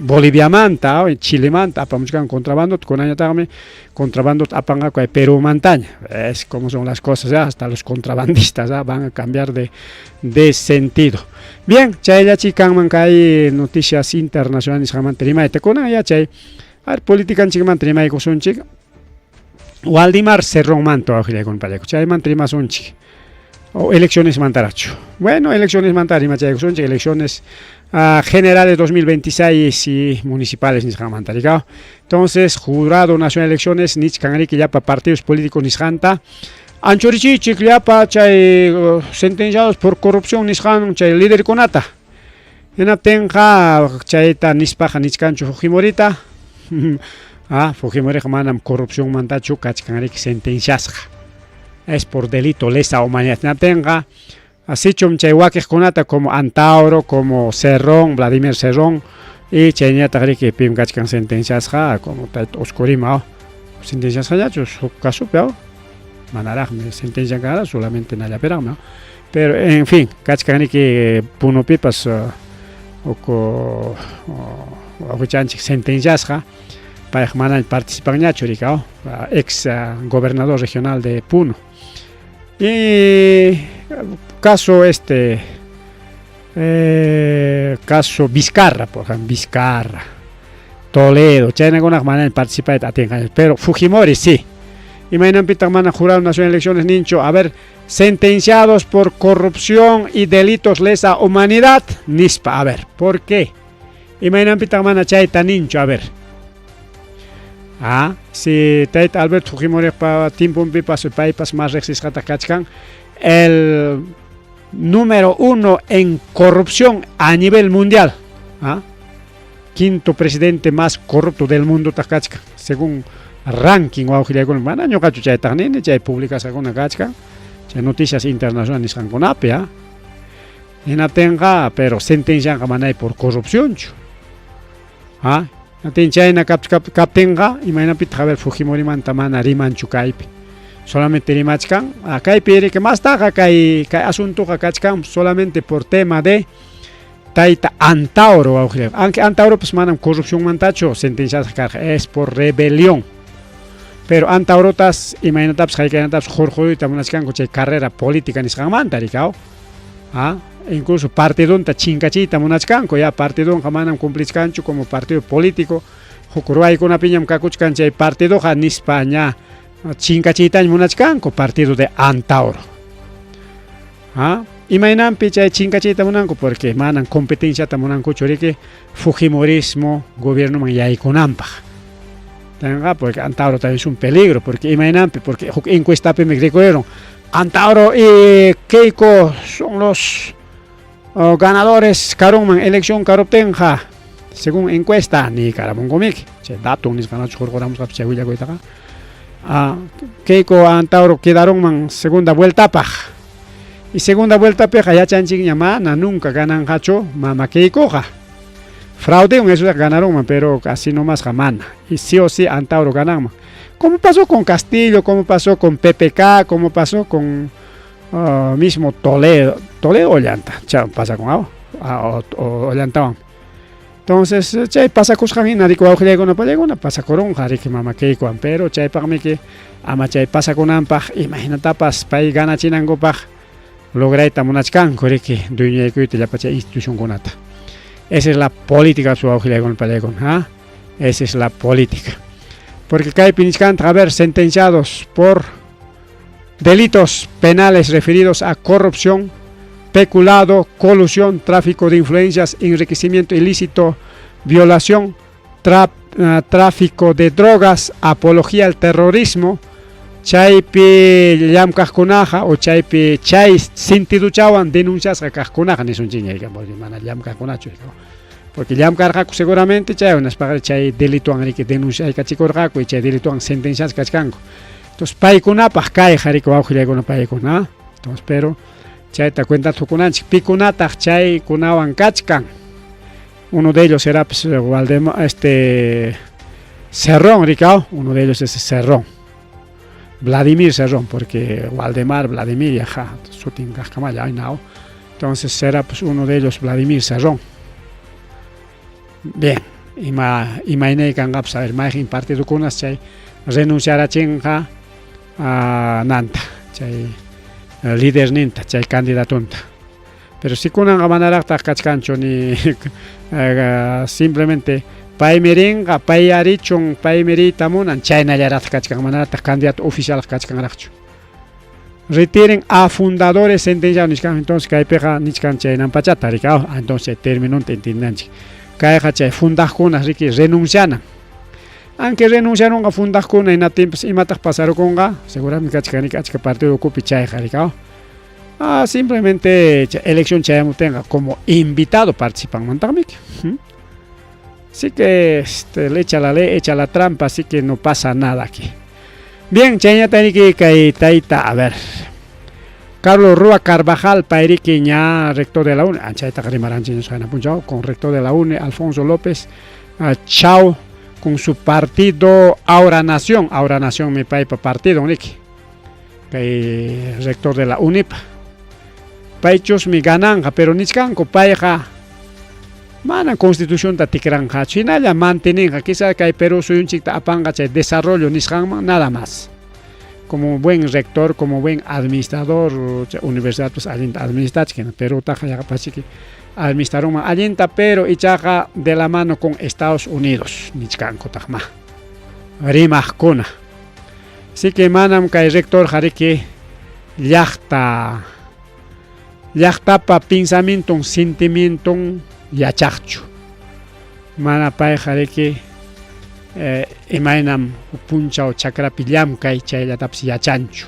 Bolivia manta, Chile manta, apamuchkan contrabando, kunañataqmi contrabando apanga kay Perú mantaña. Es como son las cosas, hasta los contrabandistas van a cambiar de sentido. Bien, chayllachi kanman kay noticias internacionales jamanterima te kunaya chay. A ver, política anchikman trimay kusunchik. Waldimar Cerrón Manto, con Paleco, Chayman Trimas Unchi, o elecciones Mantaracho. Bueno, elecciones Mantarima Chayunchi, elecciones generales 2026 y municipales Nishamantaricao. Entonces, Jurado Nacional de Elecciones, Nichkanari, que ya para partidos políticos Nishanta, anchurichichik llapa chay sentenciados por corrupción nisqan chay liderkunata hinaptinqa chayta nispaqa nichkanchu Fujimorita Fujimoriqa manam corrupción mantachu kachkanriki sentenciasqa es por delito lesa humanidad hinaptinqa asichum chay wakiqkunata como Antauro, como Cerrón, Vladimir Cerrón y chayñataq riki pim kachkan sentenciasqa como oskurima sentenciasqallachu huk kasupi manaraqmi sentenciankara solamente nallapirakmi pero en fin kachkanriki punupipas hukuchanchik sentenciasqa payqa manam participanñachu rika ex gobernador regional de Puno y caso caso Vizcarra, por ejemplo, Vizcarra, Toledo, chaynakunaq manam participayta atinqaña, pero Fujimori sí. Imaynampitaq mana jurado nacional de elecciones nincho, a ver, sentenciados por corrupción y delitos lesa humanidad, nispa, a ver, ¿por qué? Imaynampitaq mana chayta nincho, a ver. Si tayta Alberto Fujimori pa timpumpipas paypas más rexisqata kachkan, el número 1 en corrupción a nivel mundial, quinto presidente más corrupto del mundo takachka, según ranking o auxiliar mana ñoqachu chaytaq nini chay publicaskuna kachka chay noticias internacionales nisqankunapi hinaptinqa pero sentencianqa manay por corrupción chayna kaptinqa imaynapitaq a ver Fujimori manta mana rimanchu kaypi solamente rimachkan kaypi que más taqa kay asuntoqa kachkan solamente por tema de tayta Antauro auxiliar aunque Antauro pues manam corrupción mantachu sentenciasqa es por rebelión pero Antaurotas imaynatapas hayk'aynatas hurquyta munachkanku chay carrera política nisqanmanta rikaw incluso partidunta chinkachiyta munachkanku partidunqa manam cumplishkanchu como partido político huk ruwaykunapiñam kakuchkan chay partidoqa nispa ña chinkachiytaña munachkanku partido de Antauro imaynampi chay chinkachiyta munanku porque manam competenciata munankuchu riki Fujimorismo gobiernoman yaykunanpaq porque Antauro también es un peligro, porque imaynampi, porque encuestapi me recuerdo Antauro y Keiko son los ganadores karunman elección karuptenja según encuesta ni karamunkumik che dato nis ganachu jorgoramos kapcha huilla goitaqa Keiko Antauro quedaron segunda vuelta y segunda vuelta peja ya chanchik mana nunca ganan hacho mama Keikoja fraude un eso ganaron pero casi no más jamana y sí o sí Antauro ganan como pasó con Castillo, como pasó con PPK, como pasó con mismo Toledo Ollanta pasa con Ollanta entonces chay pasa kusqamina rico auxiliaykuna pallaykuna pasa koronqa riki mama Keikowan pero chaypaqmi que ama chay pasa kunanpaq imaginatapas pay ganachinankupaq lograyta munachkanku riki dueñaykuyta llapa chay institucionkunata. Esa es la política su auxiliar palegón, esa es la política. Porque hay piniscanta haber sentenciados por delitos penales referidos a corrupción, peculado, colusión, tráfico de influencias, enriquecimiento ilícito, violación, tráfico de drogas, apología al terrorismo, chaypi llamkaqkunaqa o chaypi chay sintiduchawan denunciasqa kaqkunaqa nisunchiña porque mana llamkaqkunachu porque llamkarqaku seguramente chay unaspaqri chay delituwan riki denunciaykachikurqaku y chay delituwan sentencias kachkanku entonces paykunapaq kayqa riki wawqillaykuna paykuna entonces pero chayta cuenta tukunanchik pikunataq chaykunawan kachkan uno de ellos era pues, Cerrón rikao uno de ellos es Cerrón Vladimir Cerrón, porque Waldemar, Vladimir, entonces será pues uno de ellos Vladimir Cerrón. Bien, imaginé que a ver, imagín partido kunas chay renunciar a chinga a nanta, chay líder ninta, chay candidatunta. Pero si kunan a manaracta kachkancho ni simplemente pay meringa, pay arichon, pay merita munan, chayna yarat kachkan manata candidato oficial kachkan rachu. Retiren a fundadores sentenciados niskan, entonces kay peja niskan chaynan pachata rikao, entonces terminó entendiendo. Kay chay fundajkunas riki renuncianan. aunque renunciaron a fundas con en tiempos y matas pasaron con seguramente que partido ocupe chay jaricao. Simplemente elección chayamo tenga como invitado participan mantamik. Así que le echa la ley, echa la trampa, así que no pasa nada aquí. Bien, chayña que taita, a ver. Carlos Rúa Carvajal, Pairiquiña, rector de la UNE, con rector de la UNE, Alfonso López, Chao, con su partido Ahora Nación mi país partido, que rector de la UNIP, Paichos mi gananja, pero niscanco paija, mana constitución ta tikranja, China ya mantenenja, quizá que hay Perú soy un chica apanga, desarrollo niscanma, nada más. Como buen rector, como buen administrador, universidad pues administración, pero taja ya pasa que administraron alienta, pero y chaja de la mano con Estados Unidos, nichkanko tajma, rimajkuna. Así que manam que el rector jariki llakta pa pensamiento, sentimiento yachachu. Mana pa jariki imainam puncha o chakra pillam kai chayla tapsi yachanchu.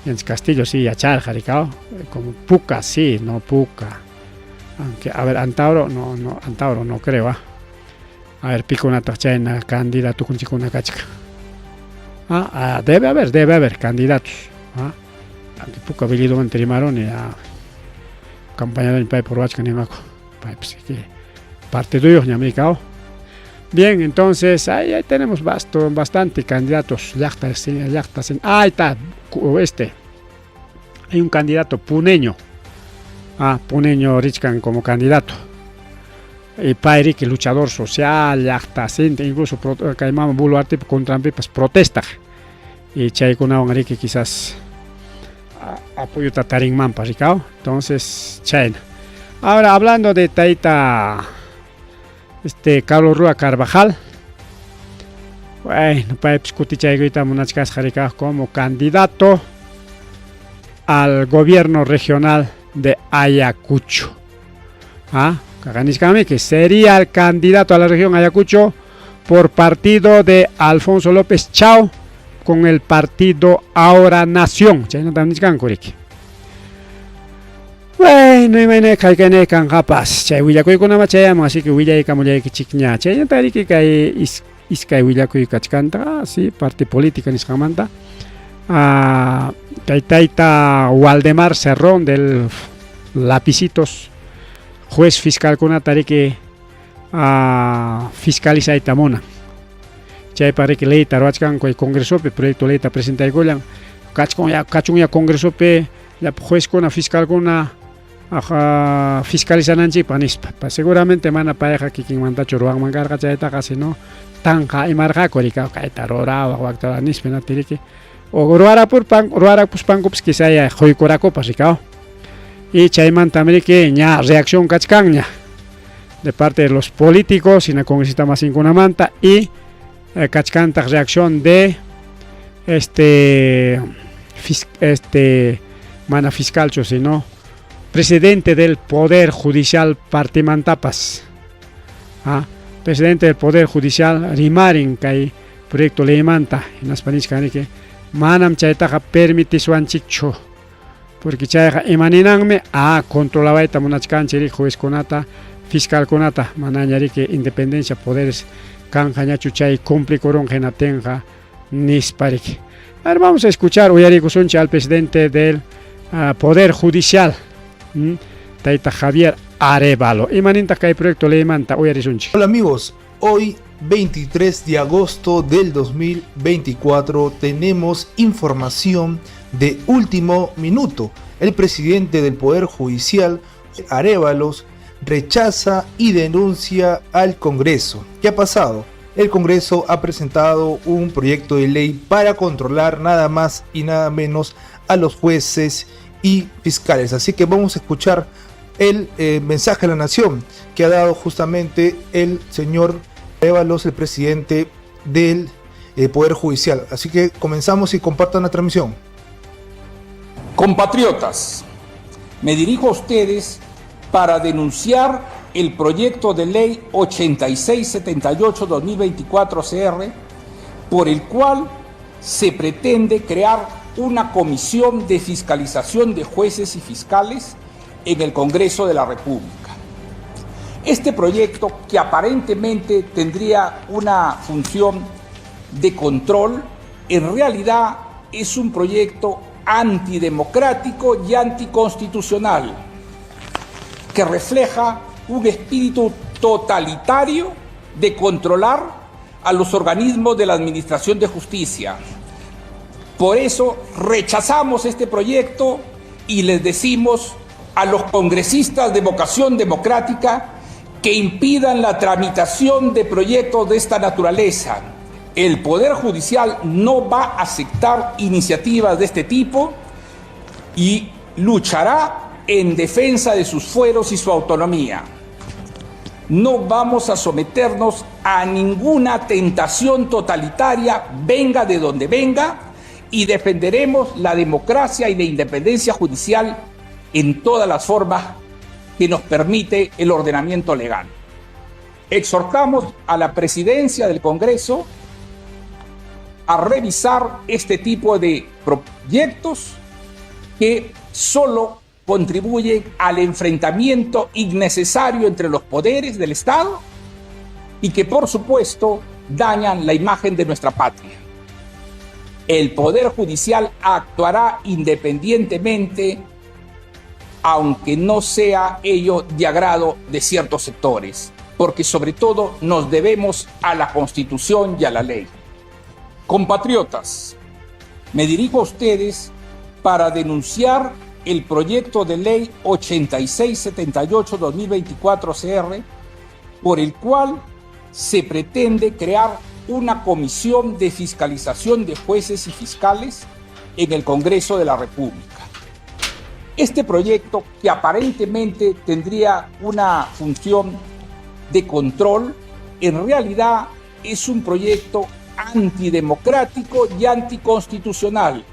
En Castillo sí yachar jaricao, como puca sí, no puca. Aunque a ver Antauro no creo. A ver pico una tachena candidato con chico una cachica. Debe haber candidatos. Aunque puca venido anterimaron y a campaña del país por Huachca ni maco. Pues que parte tuyo ni americano. Bien, entonces ahí tenemos bastante candidatos. Ahí está, hay un candidato puneño. Puneño Richcan como candidato. Y Pairi, que luchador social, incluso Caimama Buluarte contra Pipas protesta. Y Chay con que quizás apoyo Tatarín Mampa, Ricao. Entonces, Chay. Ahora hablando de Taita. Carlos Rúa Carvajal, bueno, como candidato al gobierno regional de Ayacucho. Que sería el candidato a la región Ayacucho por partido de Alfonso López Chao con el partido Ahora Nación. Bueno, imagínate que hay que can capaz. Chay huillacuy con una chayama, así que huillay camullay que chiquña. Chay no tari que hay iscay huillacuy cachcanta, sí, parte política en Iscamanta. Taita Waldemar Cerrón del Lapicitos, juez fiscal con una tari que fiscaliza Itamona. Chay para que ley taruachcan con el Congreso, el proyecto ley ta presenta el Goyan. Cachun ya Congreso, la juez con una fiscal con una fiscalizan panispa seguramente mana pareja que quien manda churuang mangarga chaita casi no tanja y marga corika kaita rora o actora nispena tirike o ruara pues pangops que sea hoy corako pasicao y chaiman también que ña reacción cachcaña de parte de los políticos y la congresista más una manta y cachcanta reacción de mana fiscal sino presidente del Poder Judicial Partimantapas, presidente del Poder Judicial Rimarin, que proyecto ley manta en las paniscas que manam chaitaja permite su anchicho, porque chaitaja imaninanme controlaba esta monachcancheri juez conata, fiscal conata, manañari que independencia poderes canjaña chuchay cumple coron genatenja nisparik. A ver, vamos a escuchar Uyarico Suncha al presidente del Poder Judicial. Taita Javier Arevalo. Imaninta que hay proyecto ley manta Uyarisunchi. Hola amigos, hoy 23 de agosto del 2024 tenemos información de último minuto. El presidente del Poder Judicial, Arévalos, rechaza y denuncia al Congreso. ¿Qué ha pasado? El Congreso ha presentado un proyecto de ley para controlar nada más y nada menos a los jueces y fiscales. Así que vamos a escuchar el mensaje a la nación que ha dado justamente el señor Arévalos, el presidente del Poder Judicial. Así que comenzamos y compartan la transmisión. Compatriotas, me dirijo a ustedes para denunciar el proyecto de ley 8678-2024 CR por el cual se pretende crear una comisión de fiscalización de jueces y fiscales en el Congreso de la República. Este proyecto, que aparentemente tendría una función de control, en realidad es un proyecto antidemocrático y anticonstitucional que refleja un espíritu totalitario de controlar a los organismos de la Administración de Justicia. Por eso rechazamos este proyecto y les decimos a los congresistas de vocación democrática que impidan la tramitación de proyectos de esta naturaleza. El Poder Judicial no va a aceptar iniciativas de este tipo y luchará en defensa de sus fueros y su autonomía. No vamos a someternos a ninguna tentación totalitaria, venga de donde venga, y defenderemos la democracia y la independencia judicial en todas las formas que nos permite el ordenamiento legal. Exhortamos a la Presidencia del Congreso a revisar este tipo de proyectos que solo contribuyen al enfrentamiento innecesario entre los poderes del Estado y que, por supuesto, dañan la imagen de nuestra patria. El Poder Judicial actuará independientemente, aunque no sea ello de agrado de ciertos sectores, porque sobre todo nos debemos a la Constitución y a la ley. Compatriotas, me dirijo a ustedes para denunciar el proyecto de ley 8678-2024-CR, por el cual se pretende crear una comisión de fiscalización de jueces y fiscales en el Congreso de la República. Este proyecto, que aparentemente tendría una función de control, en realidad es un proyecto antidemocrático y anticonstitucional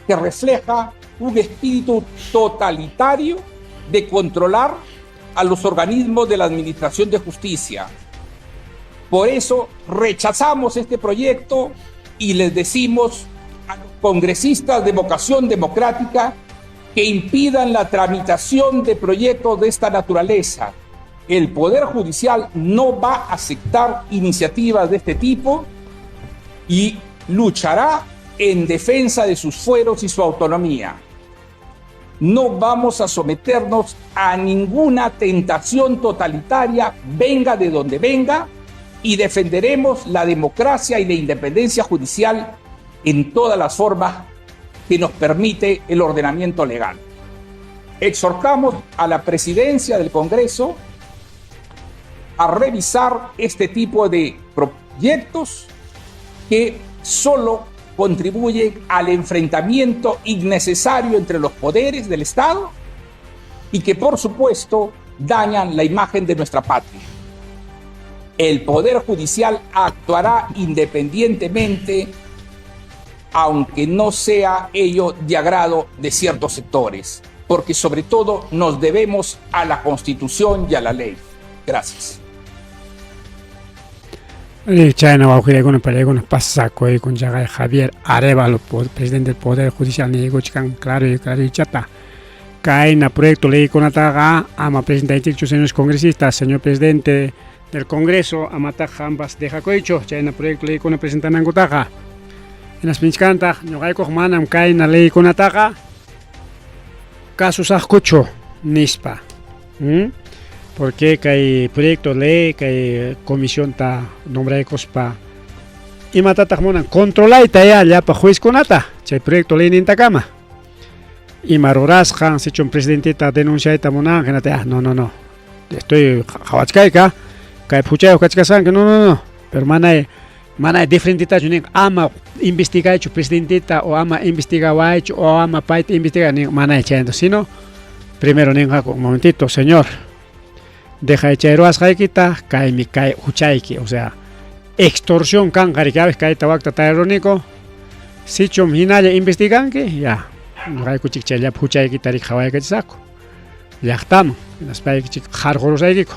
que refleja un espíritu totalitario de controlar a los organismos de la Administración de Justicia. Por eso rechazamos este proyecto y les decimos a los congresistas de vocación democrática que impidan la tramitación de proyectos de esta naturaleza. El Poder Judicial no va a aceptar iniciativas de este tipo y luchará en defensa de sus fueros y su autonomía. No vamos a someternos a ninguna tentación totalitaria, venga de donde venga, y defenderemos la democracia y la independencia judicial en todas las formas que nos permite el ordenamiento legal. Exhortamos a la Presidencia del Congreso a revisar este tipo de proyectos que solo contribuyen al enfrentamiento innecesario entre los poderes del Estado y que, por supuesto, dañan la imagen de nuestra patria. El Poder Judicial actuará independientemente, aunque no sea ello de agrado de ciertos sectores, porque sobre todo nos debemos a la Constitución y a la ley. Gracias. China Guajira con el pasaco y con Javier Arévalo, presidente del Poder Judicial, ni claro y chata. Caen a proyecto ley con ataga, ama presidente de señores congresistas, señor presidente del Congreso, amataja ambas de Jacoicho, China proyecto ley con el presidente Nangotaja. En las pinchcantas, no hay comanam caen a ley con ataga, casos ascocho, nispa. Porque hay proyecto de ley, que hay comisión ta nombre de cospa y matata monan controla y talla ya pa juez conata, chay proyecto de ley en cama y maroras han hecho un presidente ta denuncia esta monan que no estoy jawachkaika kai puchao kachkasan que no pero mana diferente ta junen ama investiga hecho presidente ta o ama investiga wa hecho o ama pait investiga ni mana echando sino primero ninga un momentito señor deja de echar ascaikita, cae mi cae uchaiki, o sea, extorsión can caricaves cae tabacta taerónico, si chum hinaya investigan que ya, no hay cuchicha ya uchaiki tarik hawaii que saco, ya estamos, en las países harjoros airico.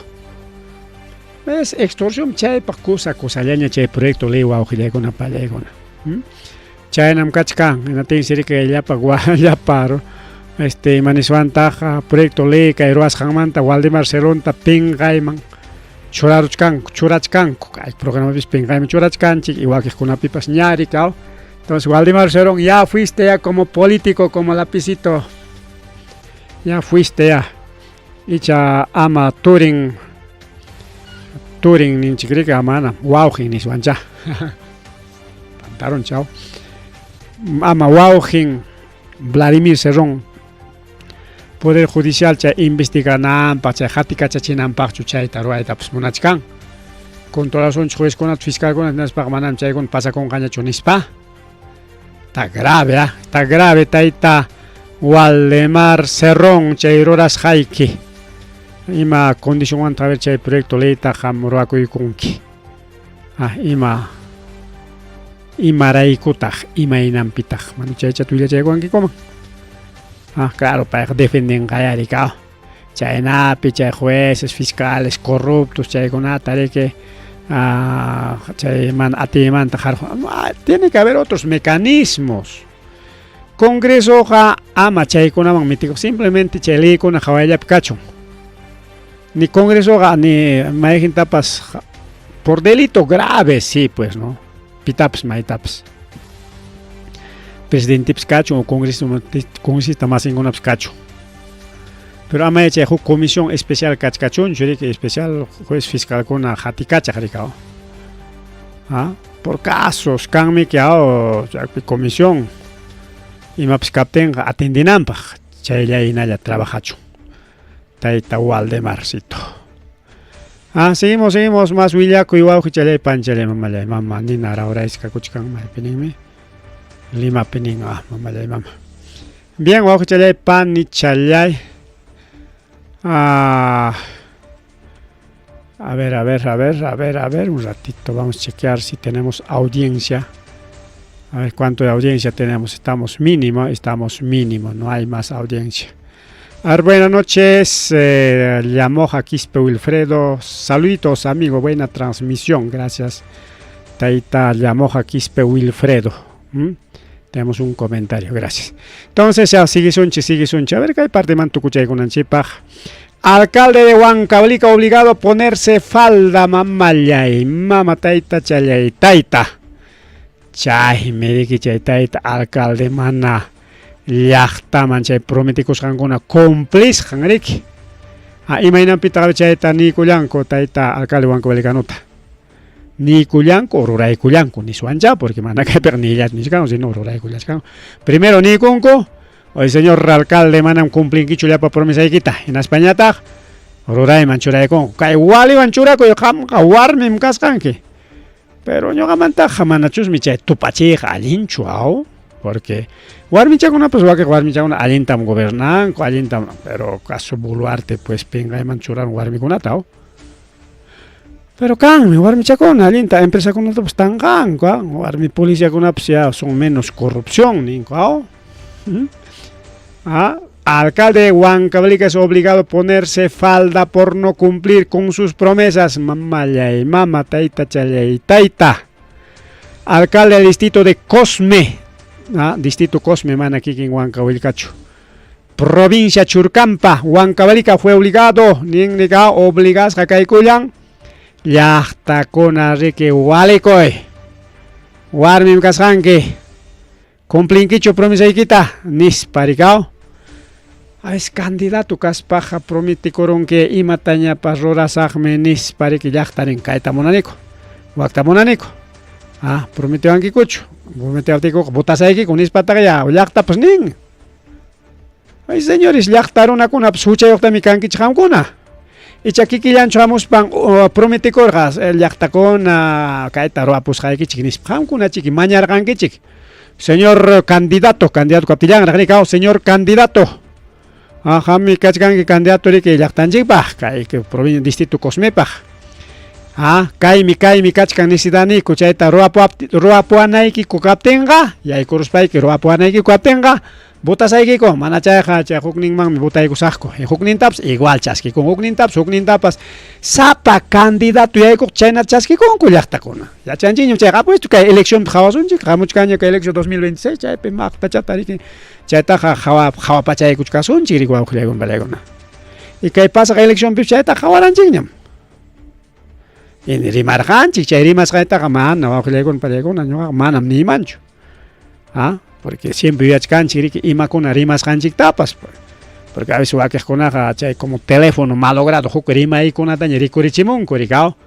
Es extorsión chay pa cosa llaña chay proyecto ley waujillaykuna pallaykuna. Chaynam kachkan, inatin sirika llapa llaparo. Maniswantaja proyecto ley kay ruwasqanmanta Waldemar Cerronta pinqayman churachkanku kay programapish pinqayman churachkanchik y wakiqkunapipas ñari kaw. Entonces Waldemar Cerrón, ya fuiste ya como político, como lapicito. Ya fuiste ya. Icha ama Turing ninchikrika amana Wauhin niswancha. Pantaron chao. Ama Wauhin Vladimir Cerrón. Poder Judicial cha investiganampa cha hatika chachinampa chuchayta ruaytapas munachkan. Controlación juezkuna fiscalkuna naspa manam chaykun pasakun qañachu nispa. Está grave tayta Waldemar Cerrón chay ruras hayki. Ima condición ver chay proyecto leyta hamruakuykunki. Ima raykutaq ima inampitaq manu chaycha tuylla chaykuanki como. Claro, para defender kayarika. Chaynapi chay jueces, fiscales corruptos chaykunata que tiene que haber otros mecanismos. Congreso ama chaykunaman mitico simplemente chaylykuna hawayllapi kachun. Ni Congreso ni mayjin tapas por delito grave, sí, pues, ¿no? Pitaps, maitaps. Presidente Pskachu o congresista más en una Pskachu. Pero ama hecha comisión especial Kachkachun, yo digo que especial juez fiscal con una hatikacha haricao. Por casos, canme que comisión y maps capten atendinampa, chayla y naya trabajacho. Taita Waldemarcito. Seguimos más Willaco igual que chale panchale mamá ni nara ahora es cacuchcan mal penime. Lima pening mamá. Bien, guau que chale pan ni chalay. A ver, un ratito, vamos a chequear si tenemos audiencia. A ver cuánto de audiencia tenemos, estamos mínimo, no hay más audiencia. A ver, buenas noches, Llamoja Quispe Wilfredo, saluditos amigo, buena transmisión, gracias. Taita Llamoja Quispe Wilfredo. Tenemos un comentario, gracias. Entonces, ya sigue sunchi. A ver, ¿qué hay parte mantucuchay con anchipaj? Alcalde de Huancavelica obligado a ponerse falda mamayay, mama taita chayay, taita. Chay, me dije chay taita, alcalde mana. Llaqta manchay prometicos hanguna cómplice hangriki. Imainan pita chayta ni kullanko taita alcalde Huancavelica nota. Ni kullanko, ruray kullanko, ni suancha, porque mana que pernillas ni chicano, sino ruray kullanko. Primero ni kunko, hoy señor alcalde manam cumplin kichulla pa promesa ikita. En España ta, ruray manchuray kon, kay wali manchura ko yokam kawarmim kaskanki. Pero yo gamanta jamanachus mi chay tupachi alinchuao, porque warmichakuna pues wa que warmichakuna alintam gobernan, alintam, pero caso buluarte pues pinga manchuran warmikunatao. Pero mi warmi chakona alinta empresa con otro pues tan warmi policía con ya son menos corrupción ninko. Alcalde de Huancavelica es obligado a ponerse falda por no cumplir con sus promesas. Mama taita chalay taita. Alcalde del distrito de Cosme. Distrito Cosme man aquí en Huancavelica. Provincia Churcampa. Huancavelica fue obligado obligas a Caicuyán. Llaqta konariki walikoy. Warmim kasqanki. Cumplinkichu promisaykita nisparikao. Es candidato kaspaja prometikoronki imatañapas rurasaqmi nispariki llaqtarin kayta munaniku. Waqta munaniku. Prometiwankikuchu. Prometiwaptiku botasaykiku nispataqa ya llaqta pues nin. Ay señores, llaqta runakunapas huchayuqtami kankichik qamkuna. Y chakikillanchu hamuspan prometikorqas llaqtakuna kayta ruapusqaykichik nisqankunachik mañarqankichik. Señor candidato kaptillanraq señor candidato. Qammi kachkanki candidato riki llaqtanchikpaq kay provincia distrito Cosmepaq. Kaymi kachkan nisidaniku chayta ruapuanaykiku kaptinqa yaykuruspayki ruapuanaykiku kaptinqa Botasayko, manachayja, chay hukninman botaykusajko. Huknintapas igual chaskikun, huknintapas sapa candidato yaykuq chayna chaskikunku llaqtakuna. Yachanchiño chayqa puesto kay elección hawasunchik, hamuchkaña kay elección 2026 chaypi maqtachatarikin chaytaqa hawapachaykuchkasunchik riku wawqiykuna palaykuna. Y kay pasaq elección pi chaytaqa hawaranchikñam. Rimarqanchik chay rimasqaytaqa mana wawqiykuna palaykuna ñuqaqa manam nimanchu. Porque siempre yachkanchik riki imakuna rimasqanchiktapas. Porque a veces wakiqkunaqa chay como teléfono malogrado huk rimaykunata ña rikurichimunku rikao.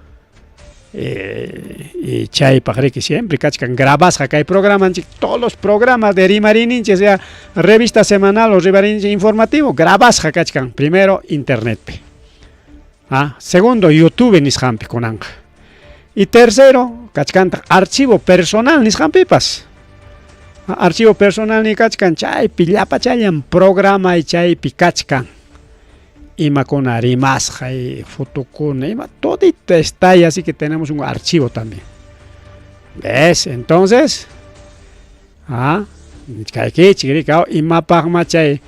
Y chaypaq riki siempre kachkan grabasqa kay programanchik, todos los programas de rimarininchik, sea revista semanal o rimarininchik informativo, grabasqa kachkan. Primero internetpi. Segundo YouTube nisqanpi kunanqa. Y tercero kachkanta archivo personal nisqanpipas. Archivo personal ni kachkan chaypi llapachallan programa y chaypi kachkan imakuna rimasqa y fotokuna ima todito está ahí, así que tenemos un archivo también. ¿Ves? Entonces kayki chigrikao imapaqma chay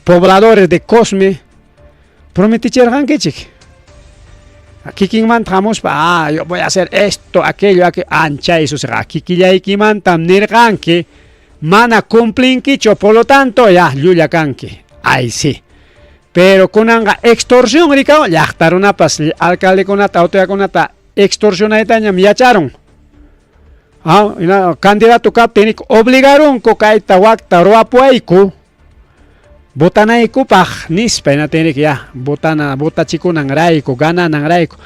pobladores de Cosme prometichirqankichik. Aquí quimantamos yo voy a hacer esto, aquello, ancha eso será. Aquí quimanta nirganque, mana cumplinquicho, por lo tanto ya lluya canque. Ahí sí. Pero con anga extorsión, ricao, ya estaron a pas alcalde con ata, autoridad con ata, extorsión a etaña, me echaron. Candidato cap tiene obligaron cocaita wakta roapuaiku. Botanaiku paj nispa na tiene que ya bota chico nangraico gana nangraico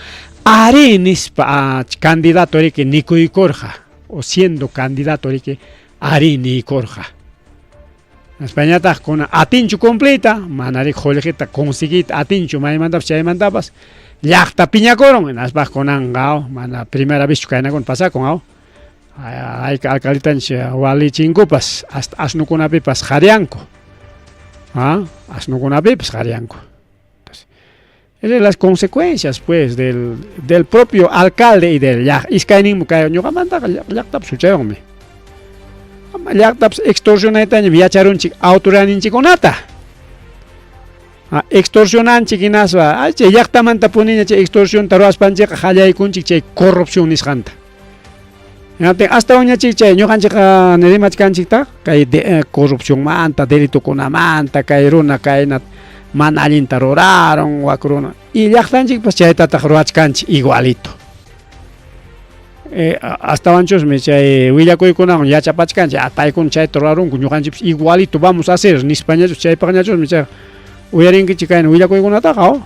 ari nispa candidato que Nico y Corja o siendo candidato que ari ni Corja España ta con atinchu completa manari jolegeta conseguit atinchu mai mandapas llaqta piñacoron en asbaj con angao mana primera vez que con pasa con ao hay alcalitanche wali chingupas hasta asno con apipas jarianco. Asno con pues jarianco. Entonces, las consecuencias pues del propio alcalde y del iskaining mukayo ñuqa manta llaqtap suchayonmi. Llaqtap extorsionaytaña viacharunchik autoridadninchikunata. Extorsionanchik hinaspa chay llaqtamanta puniña chay extorsión ruwaspanchikqa qallaykunchik chay corrupción nisqanta. Hasta uñachik chay ñuqanchik nirimachkanchikta kay corrupción manta, delito kunamanta, kay runa kaynat mana allinta ruraron wakruna y llaqtanchik pues chaytataq ruwachkanchik igualito. Hasta wanchusmi chay willakuykunawan yachapachkanchik paykuna chayta rurarunku ñuqanchik igualito vamos a hacer nispañachus chaypaqñachusmi chay uyarinkichik kayna willakuykunataqa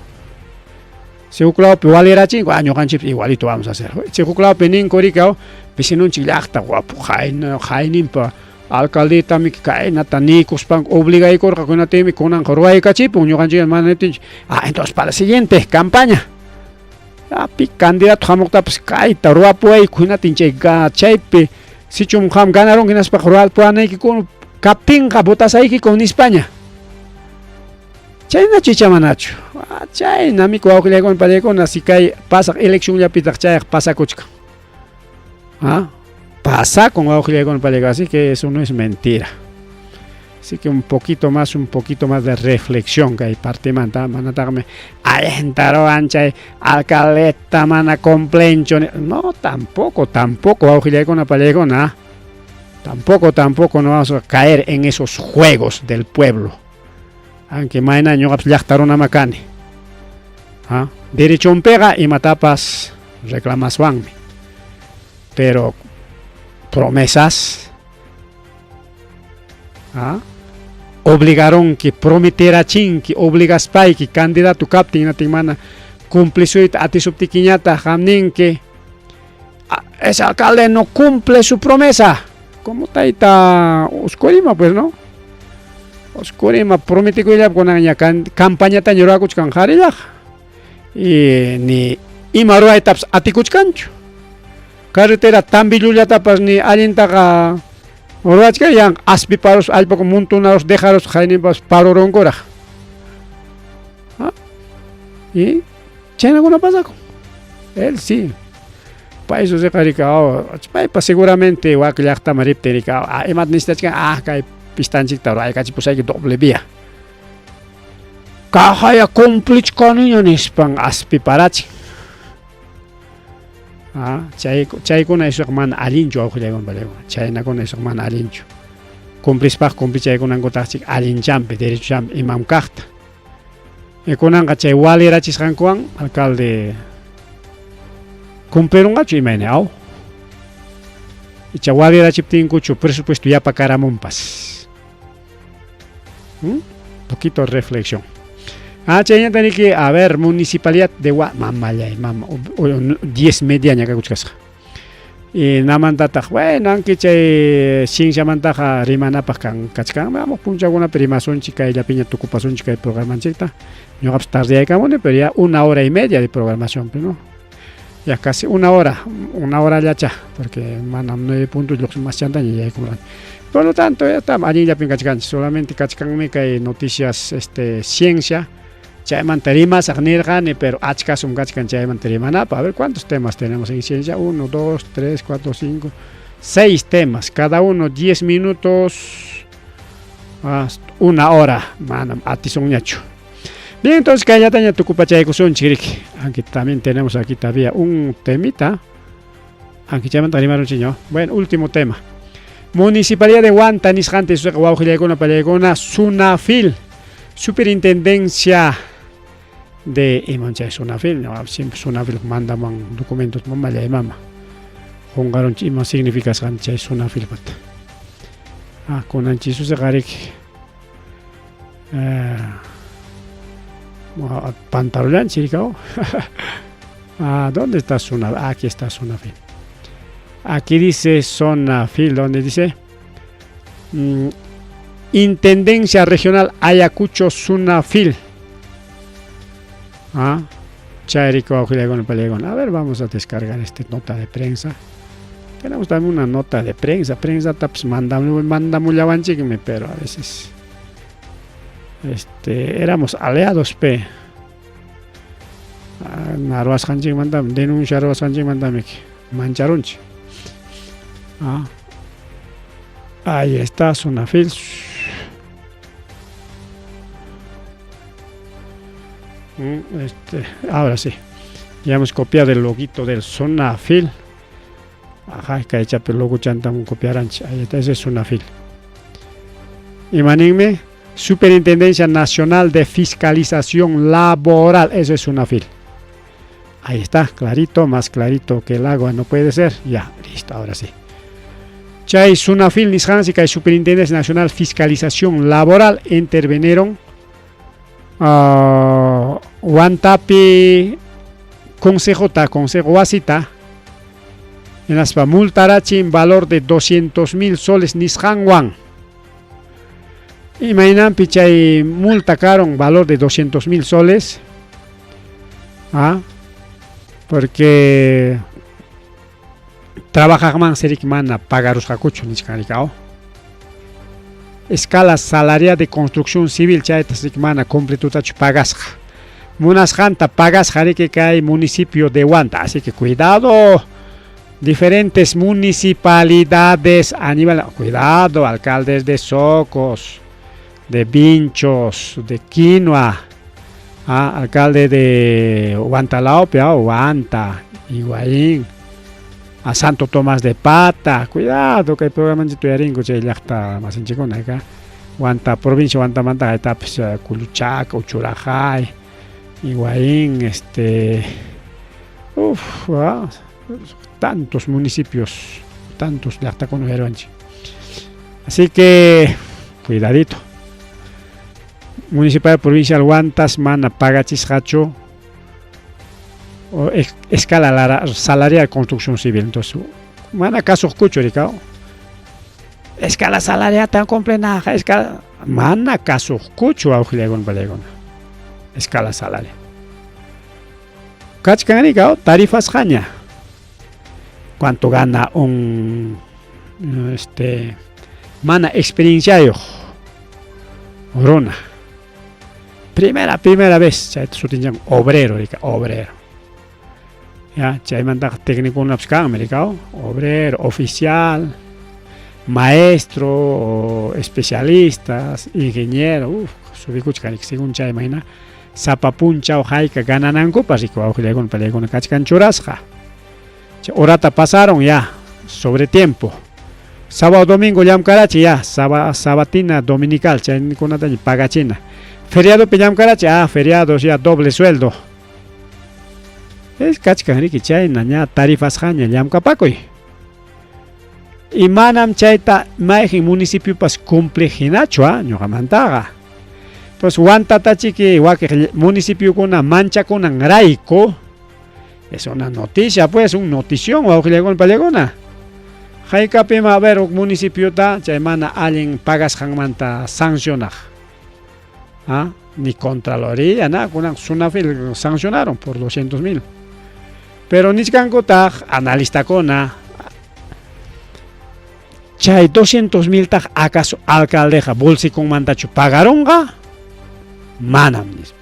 si uklawpi walirachinku ñuqanchik igualito vamos a hacer. Si uklawpi ninku rikao pisinunchik llaqta guapo haynimpa alcaldetami kaynata nikuspan obligaykurqa kunatimi kunanqa ruwaykachipun ñuqanchik manatinchik entonces para la siguiente campaña pi candidato hamuqtapas kayta ruwapuwayku hinatinchik chaypi sichum ham ganaron hinaspaqa ruwapuyanaykikuna kaptinqa votasaykikun nispaña chayna chichamanachu chayna miku wawqillaykuna palaykuna si kay pasaq eleccionllapitaq chayqa pasakuchkan. Pasa con wawqillaykuna palayka, así que eso no es mentira. Así que un poquito más de reflexión que hay parte manatagme ayentaro anchay alcaldeta mana complencho no tampoco wawqillaykuna palaykuna tampoco no vamos a caer en esos juegos del pueblo. Aunque mañana ñuqapas llaqtaruna makani. Derechon pega y matapas reclamaswanmi. Pero promesas obligaron que prometera que obligas pai que candidato captain na timana cumplisuit atisuptiquiñata hamnin que ese alcalde no cumple su promesa como taita oscurima pues no oscurima promete que con la campaña tan llorakuchkan jarilla y ni imaruay taps atikuchkanchu carretera tambilulla tapas ni allintaqa urachka yang aspi paros allpaqa montonaros dejaros haynipas parorongora y chaynakuna pasakun él sí país se caricao seguramente wa que llaqta maripte ricao emat necesitas kay pistanchik taro ay kachi pues hay que doble vía kahaya komplich kaniña nispang aspi parachi chaykuna isuq mana allinchu awqillaywan balaywan chaynakuna isuq mana allinchu cumplispaq cumplichaykunankutaqchik allinchampi derechochampi imam kaqta kunanqa chay walirachisqankuwan alcalde cumplirunqachu imayna aw chay walirachiptinkuchu presupuesto yapakaramunpas poquito reflexión chayñatani que a ver municipalidad de mamallay mama 10 media ña kakuchkasqa namantataq bueno anki chay shinshamantaqa rimanapaq kachkanmi amuq punchakunapi rimasunchik kayllapiña tukupasunchik kay programanchikta ñuqapas tardeyaykamuni pero ya 1 hora y media de programación no ya casi 1 hora llacha porque manam 9 puntos más chantaña yaykuran por lo tanto ya está allinllapin kachkanchik solamente kachkanmi kay noticias ciencia chaymanta rimasaq nirqani pero achkasum kachkan chaymanta rimanapa a ver cuántos temas tenemos en ciencia 1, 2, 3, 4, 5 6 temas cada uno 10 minutos 1 hora manam atizonñachu. Bien, entonces kayataña tukupachaykusunchik aunque también tenemos aquí todavía un temita aunque chaymanta rimaron chiño. Bueno, último tema Municipalidad de Huanta nisqanta isuqa wawqillaykuna pallaykuna Sunafil Superintendencia de Imanchay Sunafil, no, siempre Sunafil mandaman documentos mamallay mama. Hongaron ima significa chay Sunafil pata. Kunanchi susaqarik pantalón chiricao. ¿Dónde está Sunafil? Aquí está Sunafil. Aquí dice Sunafil, ¿dónde dice? Intendencia Regional Ayacucho Sunafil. Chairico a ver, vamos a descargar esta nota de prensa. Tenemos también una nota de prensa. Prensa taps mandamos yavanchikme, pero a veces éramos aliados pe. Narwas hanchik mandam, denuncia arwas hanchik mandamik. Mancharunchi. Ahí está Sunafil. Ahora sí, ya hemos copiado el loguito del Sunafil. Que hecha el logo chantam copiarán. Ahí está, ese es Sunafil. Imanigme, Superintendencia Nacional de Fiscalización Laboral, ese es Sunafil. Ahí está, clarito, más clarito que el agua no puede ser. Ya, listo, ahora sí. Chay Sunafil nisqansi kay Superintendencia Nacional Fiscalización Laboral intervinieron Huantapi Consejo Wasita en las multarachi en valor de 200.000 soles nisqanwan. Imaginampi chay multa caron valor de 200.000 soles. Porque trabajaman serik mana pagarus hakucho nisqanikao. Escala salarial de construcción civil chayta serik mana completutachu pagasqa. Munasqanta pagasqa que cae municipio de Huanta, así que cuidado. Diferentes municipalidades a nivel, cuidado, alcaldes de Socos, de Vinchos, de Quinoa, alcalde de Huantalaopia, Huanta, Higuaín, a Santo Tomás de Pata, cuidado que el programa de Tuyaringo se llacta más en Chicona acá, Huanta, provincia Huanta Manta, etapas Culuchaca, Uchurajay, Higuaín, tantos municipios, tantos llacta con Ujeruanchi. Así que, cuidadito. Municipal Provincial Huantas, mana pagachis hacho escala salarial construcción civil. Entonces, mana caso escucho, Ricao. Escala salarial tan completa, escala mana caso escucho a Ujilegon Balegona. Escala salarial. Cachcan, Ricao, tarifas jaña. ¿Cuánto gana un mana experiencia yo? Orona. Primera vez, obrero, obrero. ya chaymanta técnicokunapish kanmi rikaw, obrero, oficial, maestro, especialistas, ingeniero, subikuchkarik según chaymayna sapa punchaw hayka gananankupas rikuwaw pallaykuna kachkan churasqa. Horata pasaron ya sobre tiempo. Sábado domingo llamkarachi ya sabatina dominical chaykunata pagachina. Feriado llamkarachi feriados ya doble sueldo. Es kachkanriki chayna ña tarifas haña llamkapakuy. Y manam chayta mayjin municipio pas cumplejinachu ñuqamantaqa. Pues wantatachi wakiq municipio kuna manchakunan rayku. Es una noticia, pues, un notición, wawqillaykuna pallaykuna. Haykapima a ver municipio chaymana alguien pagas hanmanta sancionar. Ni Contraloría, nada, kunan Sunafil sancionaron por 200.000. Pero nichkankutaq analistakuna chay 200.000 taq acaso alcaldeja bolsikunmantachu pagaronqa manam nis.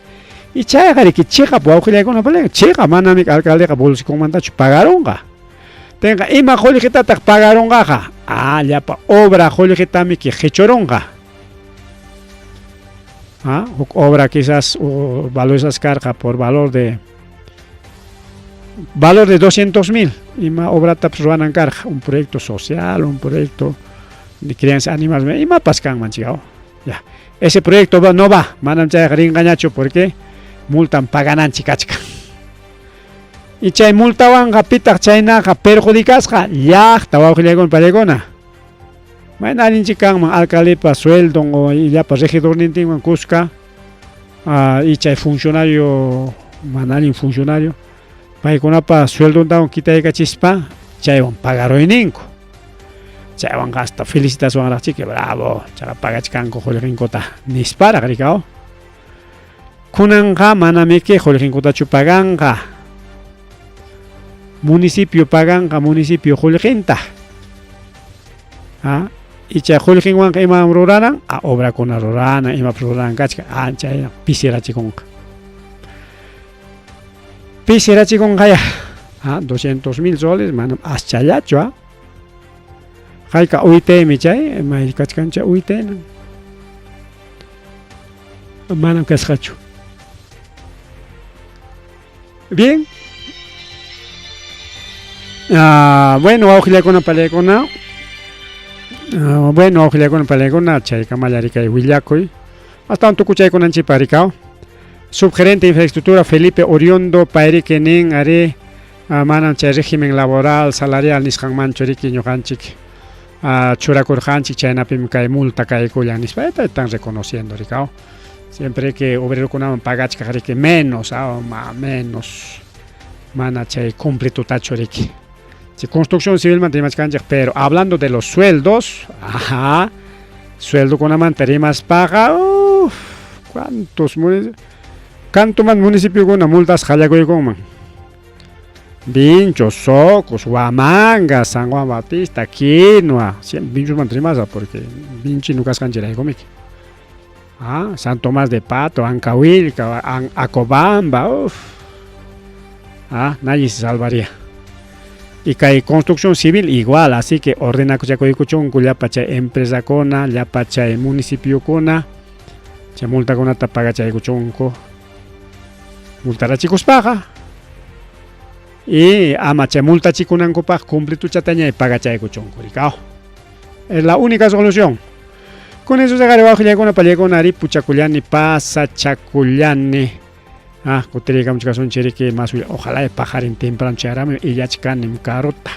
Y chayqariki chiqa wawqillaykuna pallaykuna chiqa manami alcaldeja bolsikunmantachu pagaronqa. Tenga ima qulliqitataq pagaronqaqa llapa obra qulliqitami qichoronqa. Obra quizás valorizas carga por valor de 200.000. Ima obra taps ruanan carga, un proyecto social, un proyecto de crianza animales, ima pascan manchigao. Ya. Ese proyecto no va, manam chay ringañacho porque multan pagananchi kachka. Y chay multawanqa pitaq chaynaqa perjudicasqa llaqta wawqillaykuna pallaykuna. Mayna allinchik kanman alcaldepa sueldo o illapa regidornintinwan kushka y chay funcionario manalin funcionario paykunapa sueldontawan kitaykachispa chaywan pagaroyninku. Chaywan hasta felicitacionaraqchiki bravo chaqa pagachkanku qulliqinkota nisparaq rikaw. Kunanqa manamiki qulliqinkutachu paganqa. Municipio paganqa municipio qulliqinta. Y chay qulliqinwanqa ima ruranan obrakuna ruranan ima ruranan kachka chay pisirachikunqa. Pisirachikunqa ya 200.000 soles manam aschallachu. Hayka uitemi chay may kachkancha uitena. Manam kasqachu. Bien. Bueno, wawqillaykuna pallaykuna. Bueno, wawqillaykuna pallaykuna chayka mallarikay willakuy. Hasta tukuchaykunanchipa rikaw. Subgerente de infraestructura Felipe Oriondo payriki nin ari manam chay régimen laboral salarial nisqanmanchu riki ñuqanchik churakurqanchik chaynapim kay multa kaykullan nispa están reconociendo rikaw. Siempre que obrerokunaman pagachkaq riki menos menos mana chay cumple tutachu riki. Construcción civil mantenimachkanchik, pero hablando de los sueldos, sueldo con manterimas paga, ¿cuánto más municipio con multas jayagoygoman? Vinchos, Socos, Huamanga, San Juan Bautista, Quinoa, vinchos manterimas porque vinchi nunca escanchera y San Tomás de Pato, Ancahuilca, Acobamba, nadie se salvaría. Y que construcción civil igual, así que ordena kuchakoykuchunku llapa chay empresa kuna, llapa chay municipio kuna, chay multa kuna tapaga chay kuchunku, multara chicos paga. Y ama chay multa chikunanku paga cumple tu chataña y paga chay kuchunku, ricao. Es la única solución. Con eso se agarra bajo palyakuna ari puchakullani pasa chakullani. Kutirika muchkasun chiriki más ojalá pajarin temprano charame y ya chicanim carota.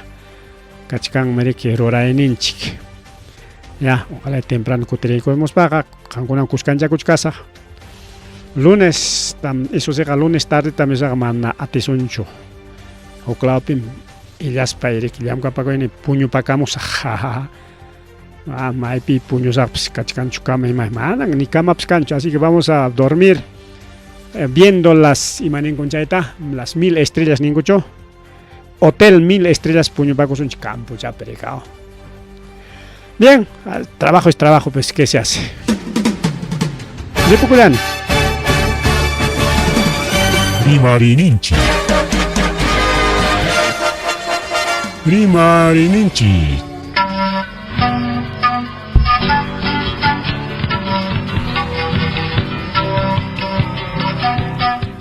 Kachkan meriki roraininchik. Ya, ojalá temprano kutirika hemos paga, kankunan kuskancha kuchkasa. Lunes, eso será lunes tarde también se mana atisuncho. Oklapim y las pairik, ya pagoini puño pacamos. Maipi puño saps, kachkan chukame manan ni kama pscancho, así que vamos a dormir. Viendo las imanen conchaita, las 1000 estrellas ningucho, hotel 1000 estrellas puño paco son campo ya perecao. Bien, trabajo es trabajo, pues ¿qué se hace? De Puculán. Primarininchi. Rimarininchi.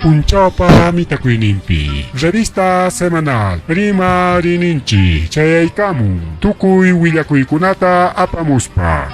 Punchapa mitakuinimpi. Revista semanal. Rimarininchi. Chayaykamu. Tukuy willakuykunata apamuspa.